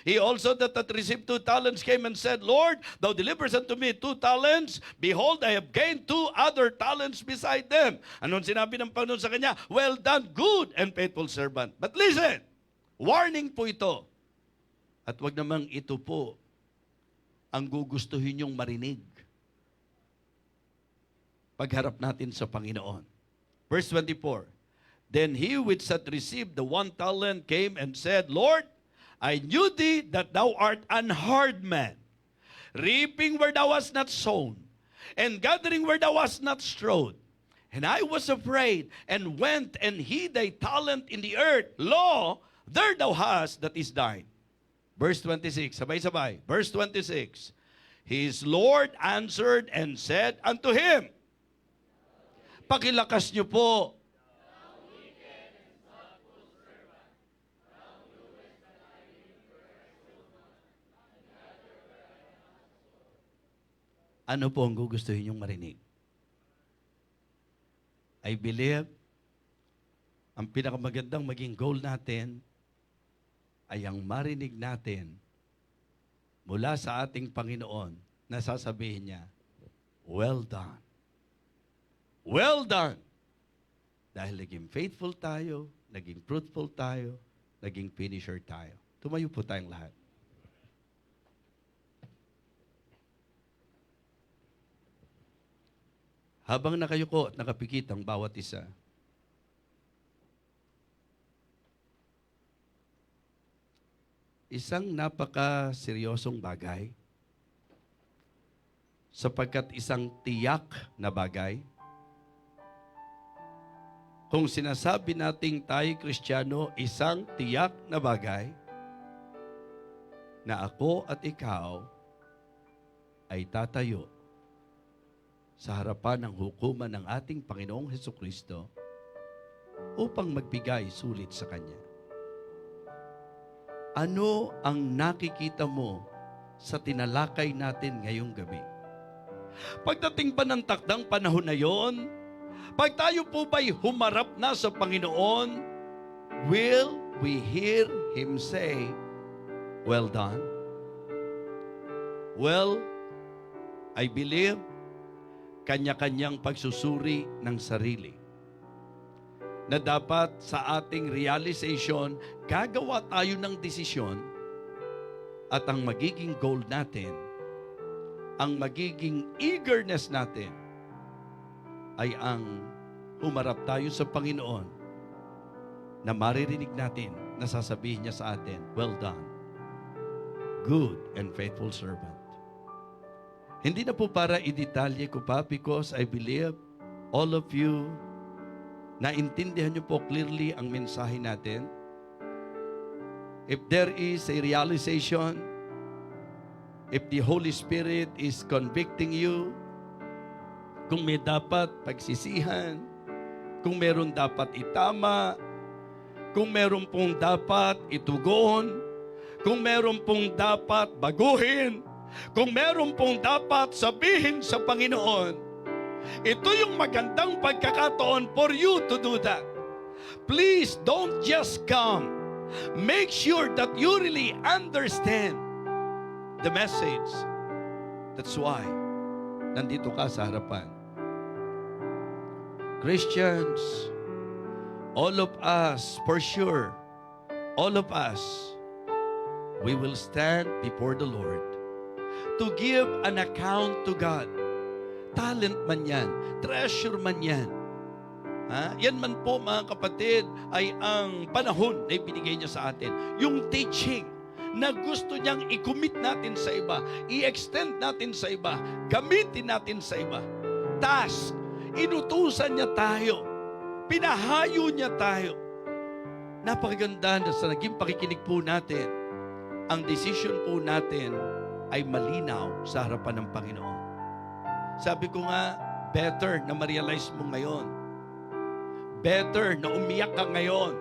Speaker 8: he also that had received 2 talents came and said, Lord, thou deliverest unto me 2 talents. Behold, I have gained 2 other talents beside them. Anong sinabi ng Panginoon sa kanya? Well done, good and faithful servant. But listen, warning po ito. At wag namang ito po ang gugustuhin yung marinig pagharap natin sa Panginoon. Verse 24, Then he which had received the 1 talent came and said, Lord, I knew thee that thou art an hard man, reaping where thou hast not sown, and gathering where thou hast not strawed. And I was afraid, and went and hid thy talent in the earth. Lo, there thou hast that is thine. Verse 26, sabay-sabay. Verse 26, His Lord answered and said unto him, pakilakas niyo po, ano po ang gugustuhin niyong marinig? I believe, ang pinakamagandang maging goal natin ay ang marinig natin mula sa ating Panginoon na sasabihin niya, well done. Well done. Dahil naging faithful tayo, naging fruitful tayo, naging finisher tayo. Tumayo po tayong lahat. Habang nakayuko at nakapikit ang bawat isa, isang napaka-seryosong bagay, sapagkat isang tiyak na bagay, kung sinasabi nating tayo Kristiyano, isang tiyak na bagay, na ako at ikaw ay tatayo sa harapan ng hukuman ng ating Panginoong Hesukristo upang magbigay sulit sa Kanya. Ano ang nakikita mo sa tinalakay natin ngayong gabi? Pagdating pa ng takdang panahon na yon, pag tayo po ba'y humarap na sa Panginoon, will we hear Him say, well done? Well, I believe, kanya-kanyang pagsusuri ng sarili. Na dapat sa ating realization, gagawa tayo ng desisyon at ang magiging goal natin, ang magiging eagerness natin, ay ang humarap tayo sa Panginoon na maririnig natin na sasabihin niya sa atin, well done, good and faithful servant. Hindi na po para i-detalye ko pa because I believe all of you naintindihan niyo po clearly ang mensahe natin. If there is a realization, if the Holy Spirit is convicting you, kung may dapat pagsisihan, kung meron dapat itama, kung meron pong dapat itugon, kung meron pong dapat baguhin, kung meron pong dapat sabihin sa Panginoon, ito yung magandang pagkakataon for you to do that. Please don't just come. Make sure that you really understand the message. That's why nandito ka sa harapan. Christians, all of us, for sure, all of us, we will stand before the Lord to give an account to God. Talent man yan, treasure man yan. Yan man po mga kapatid ay ang panahon na ibinigay niya sa atin. Yung teaching na gusto niyang i-commit natin sa iba, i-extend natin sa iba, gamitin natin sa iba. Task, inutusan niya tayo, pinahayo niya tayo. Napakaganda na sa naging pakikinig po natin, ang decision po natin ay malinaw sa harapan ng Panginoon. Sabi ko nga, better na ma-realize mo ngayon. Better na umiyak ka ngayon.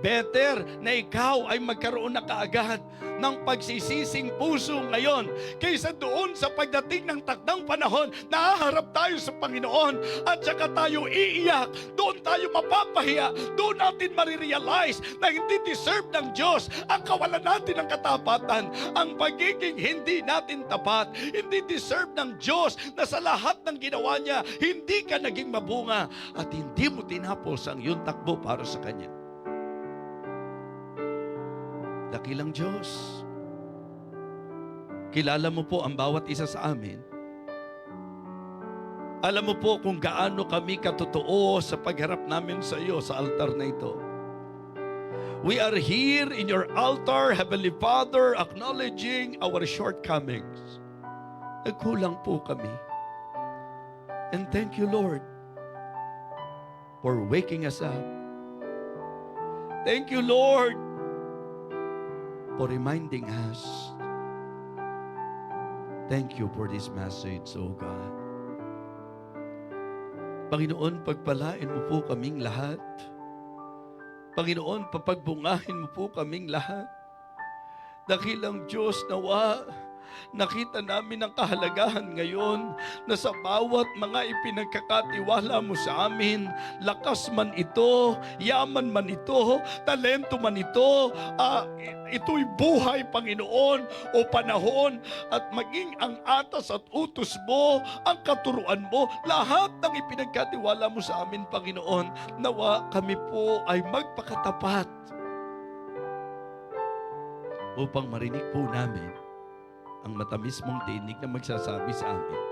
Speaker 8: Better na ikaw ay magkaroon na kaagad ng pagsisising puso ngayon kaysa doon sa pagdating ng takdang panahon na haharap tayo sa Panginoon at saka tayo iiyak, doon tayo mapapahiya, doon natin marirealize na hindi deserve ng Diyos ang kawalan natin ng katapatan, ang pagiging hindi natin tapat, hindi deserve ng Diyos na sa lahat ng ginawa niya, hindi ka naging mabunga at hindi mo tinapos ang iyong takbo para sa Kanya. Dakilang Diyos. Kilala mo po ang bawat isa sa amin. Alam mo po kung gaano kami katotoo sa pagharap namin sa iyo sa altar na ito. We are here in your altar, Heavenly Father, acknowledging our shortcomings. Nagkulang po kami. And thank you, Lord, for waking us up. Thank you, Lord, for reminding us. Thank you for this message, oh God. Panginoon, pagpalain mo po kaming lahat. Panginoon, papagbungahin mo po kaming lahat. Dakilang Diyos, nawa, nakita namin ang kahalagahan ngayon na sa bawat mga ipinagkakatiwala mo sa amin, lakas man ito, yaman man ito, talento man ito, ito'y buhay, Panginoon, o panahon, at maging ang atas at utos mo, ang katuruan mo, lahat ng ipinagkatiwala mo sa amin, Panginoon, nawa kami po ay magpakatapat upang marinig po namin ang matamis mong tinig na magsasabi sa amin,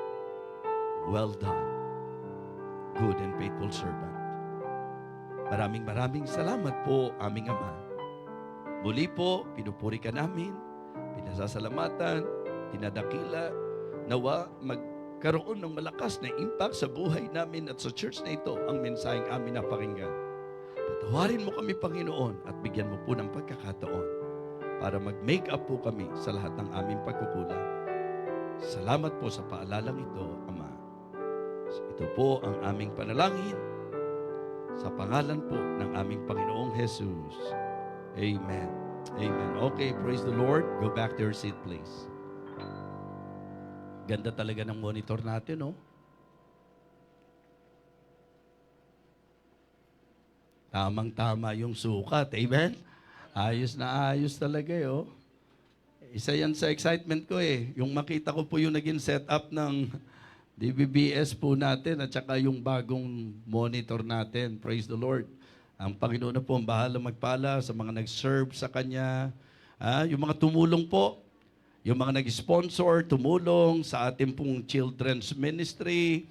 Speaker 8: well done, good and faithful servant. Maraming salamat po, aming Ama. Muli po, pinupuri ka namin, pinasasalamatan, tinadakila, nawa magkaroon ng malakas na impact sa buhay namin at sa church na ito ang mensaheng amin napakinggan. Patawarin mo kami, Panginoon, at bigyan mo po ng pagkakataon para mag-make up po kami sa lahat ng aming pagkukulang. Salamat po sa paalalang ito, Ama. Ito po ang aming panalangin sa pangalan po ng aming Panginoong Jesus. Amen. Amen. Okay, praise the Lord. Go back to your seat, please. Ganda talaga ng monitor natin, no? Tamang-tama yung sukat. Amen? Ayos na ayos talaga, oh. Isa yan sa excitement ko, eh. Yung makita ko po yung naging setup ng DBBS po natin at saka yung bagong monitor natin. Praise the Lord. Ang Panginoon na po ang bahala magpala sa mga nag-serve sa Kanya. Yung mga tumulong po, yung mga nag-sponsor, tumulong sa ating pong children's ministry.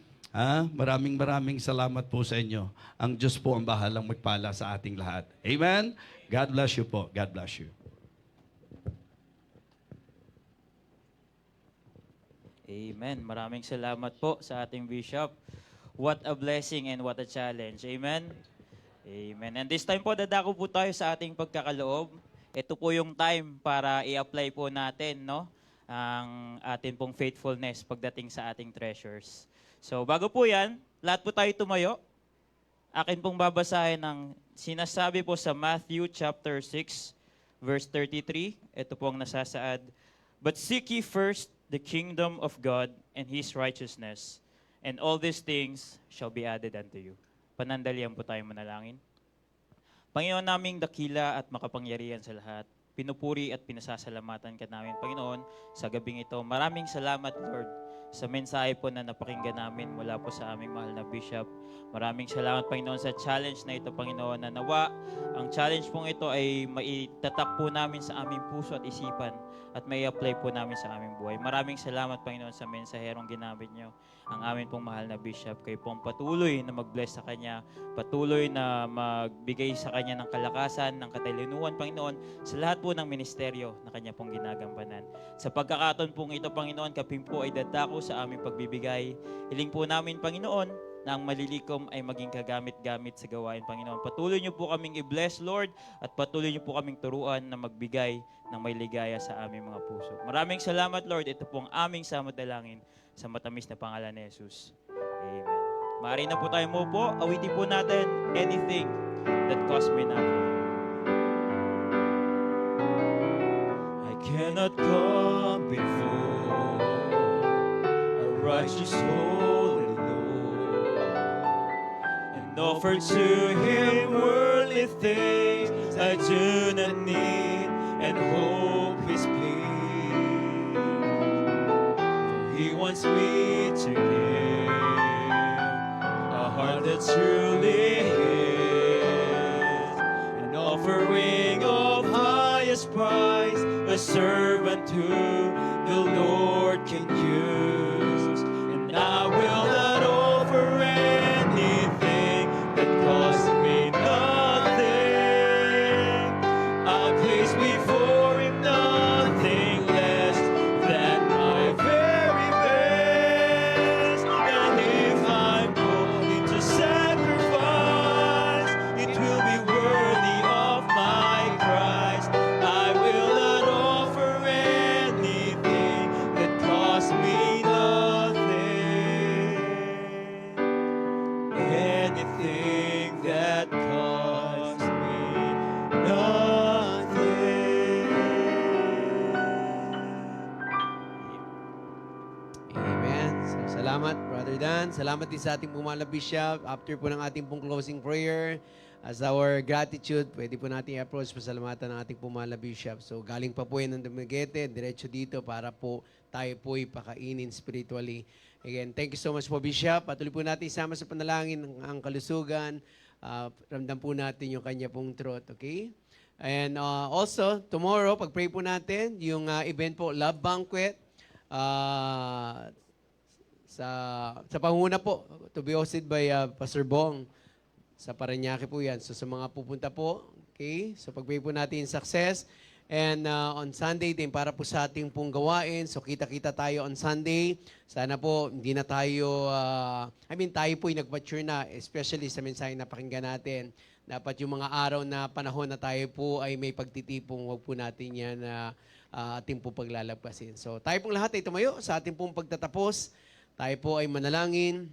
Speaker 8: Maraming salamat po sa inyo. Ang Diyos po ang bahalang magpala sa ating lahat. Amen? God bless you po. God bless you.
Speaker 2: Amen. Maraming salamat po sa ating Bishop. What a blessing and what a challenge. Amen? Amen. And this time po, dadako po tayo sa ating pagkakaloob. Ito po yung time para i-apply po natin, no, ang ating pong faithfulness pagdating sa ating treasures. So, bago po yan, lahat po tayo tumayo. Akin pong babasahin ng sinasabi po sa Matthew chapter 6, verse 33. Ito po ang nasasaad. But seek ye first the kingdom of God and His righteousness, and all these things shall be added unto you. Panandalian po tayo manalangin. Panginoon naming dakila at makapangyarihan sa lahat, pinupuri at pinasasalamatan ka namin, Panginoon, sa gabing ito. Maraming salamat, Lord, sa mensahe po na napakinggan namin mula po sa aming mahal na Bishop. Maraming salamat, Panginoon, sa challenge na ito, Panginoon, na nawa ang challenge pong ito ay maitatak po namin sa aming puso at isipan at may apply po namin sa aming buhay. Maraming salamat, Panginoon, sa mensaherong ginamit nyo, ang amin pong mahal na Bishop. Kayo pong patuloy na mag-bless sa Kanya, patuloy na magbigay sa Kanya ng kalakasan, ng katalinuhan, Panginoon, sa lahat po ng ministeryo na Kanya pong ginagampanan. Sa pagkakataon pong ito, Panginoon, kami po ay dadako sa aming pagbibigay. Hiling po namin, Panginoon, na ang malilikom ay maging kagamit-gamit sa gawain, Panginoon. Patuloy niyo po kaming i-bless, Lord, at patuloy niyo po kaming turuan na magbigay ng may ligaya sa aming mga puso. Maraming salamat, Lord. Ito po ang aming samadalangin sa matamis na pangalan ni Jesus. Amen. Maaari na po tayo mo po. Awitin po natin anything that cost me nothing. cannot come before a righteous holy Lord, and offer to Him worldly things I do not need, and hope His peace. For He wants me to give a heart that truly is, an offering of highest price, a servant whom the Lord can use. And I will not offer anything that costs me nothing. I place before Him nothing less than my very best. And if I'm willing to sacrifice, it will be worthy of my price. I will not offer anything that costs me nothing. Anything that costs me nothing.
Speaker 1: Amen. So, salamat, Brother Dan. Salamat din sa ating pumala Bishop. After po ng ating pong closing prayer, as our gratitude, pwede po natin i-approach pasalamatan ng ating pumala Bishop. So, galing pa po yan ng Dumaguete, diretso dito para po tayo po ipakainin spiritually. Again, thank you so much po, Bishop. Patuloy po natin isama sa panalangin ang kalusugan. Ramdam po natin yung kanya pong throat, okay? And also, tomorrow, pag-pray po natin, yung event po, Love Banquet, sa panguna po, to be hosted by Pastor Bong. Sa Parañaque po yan. So sa mga pupunta po, okay? So pag-pray po natin success. And on Sunday din, para po sa ating pong gawain. So kita-kita tayo on Sunday. Sana po, hindi na tayo, tayo po yung nag-mature na, especially sa mensahe na pakinggan natin. Dapat yung mga araw na panahon na tayo po ay may pagtitipong, wag po natin yan na ating po paglalagpasin. So tayo pong lahat ay tumayo sa ating pong pagtatapos. Tayo po ay manalangin.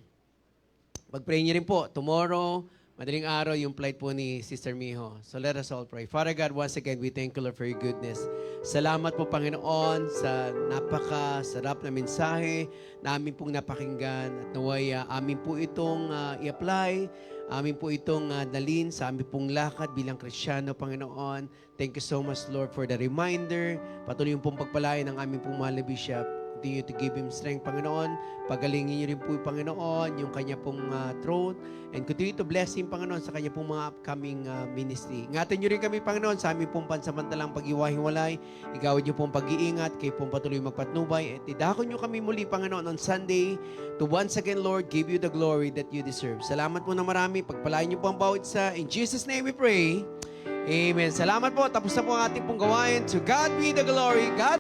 Speaker 1: Pag-pray niyo rin po, tomorrow, madaling araw, yung flight po ni Sister Miho. So let us all pray. Father God, once again, we thank you, Lord, for your goodness. Salamat po, Panginoon, sa napaka-sarap na mensahe na amin pong napakinggan. At naway, amin po itong i-apply, amin po itong dalin sa amin pong lakad bilang Kristiyano, Panginoon. Thank you so much, Lord, for the reminder. Patuloy yung pong pagpalain ng aming pong mahal na Bishop. Continue to give him strength, Panginoon. Pagalingin niyo rin po, Panginoon, yung kanya pong throat. And continue to bless him, Panginoon, sa kanya pong mga upcoming ministry. Ingatan niyo rin kami, Panginoon, sa aming pong pansamantalang pag-iwahiwalay. Igawad niyo pong pag-iingat, kayo pong patuloy magpatnubay. At idakon niyo kami muli, Panginoon, on Sunday to once again, Lord, give you the glory that you deserve. Salamat po na marami. Pagpalain niyo po ang bawat isa. In Jesus' name we pray. Amen. Salamat po. Tapos na po ang ating pong gawain. To God be the glory. God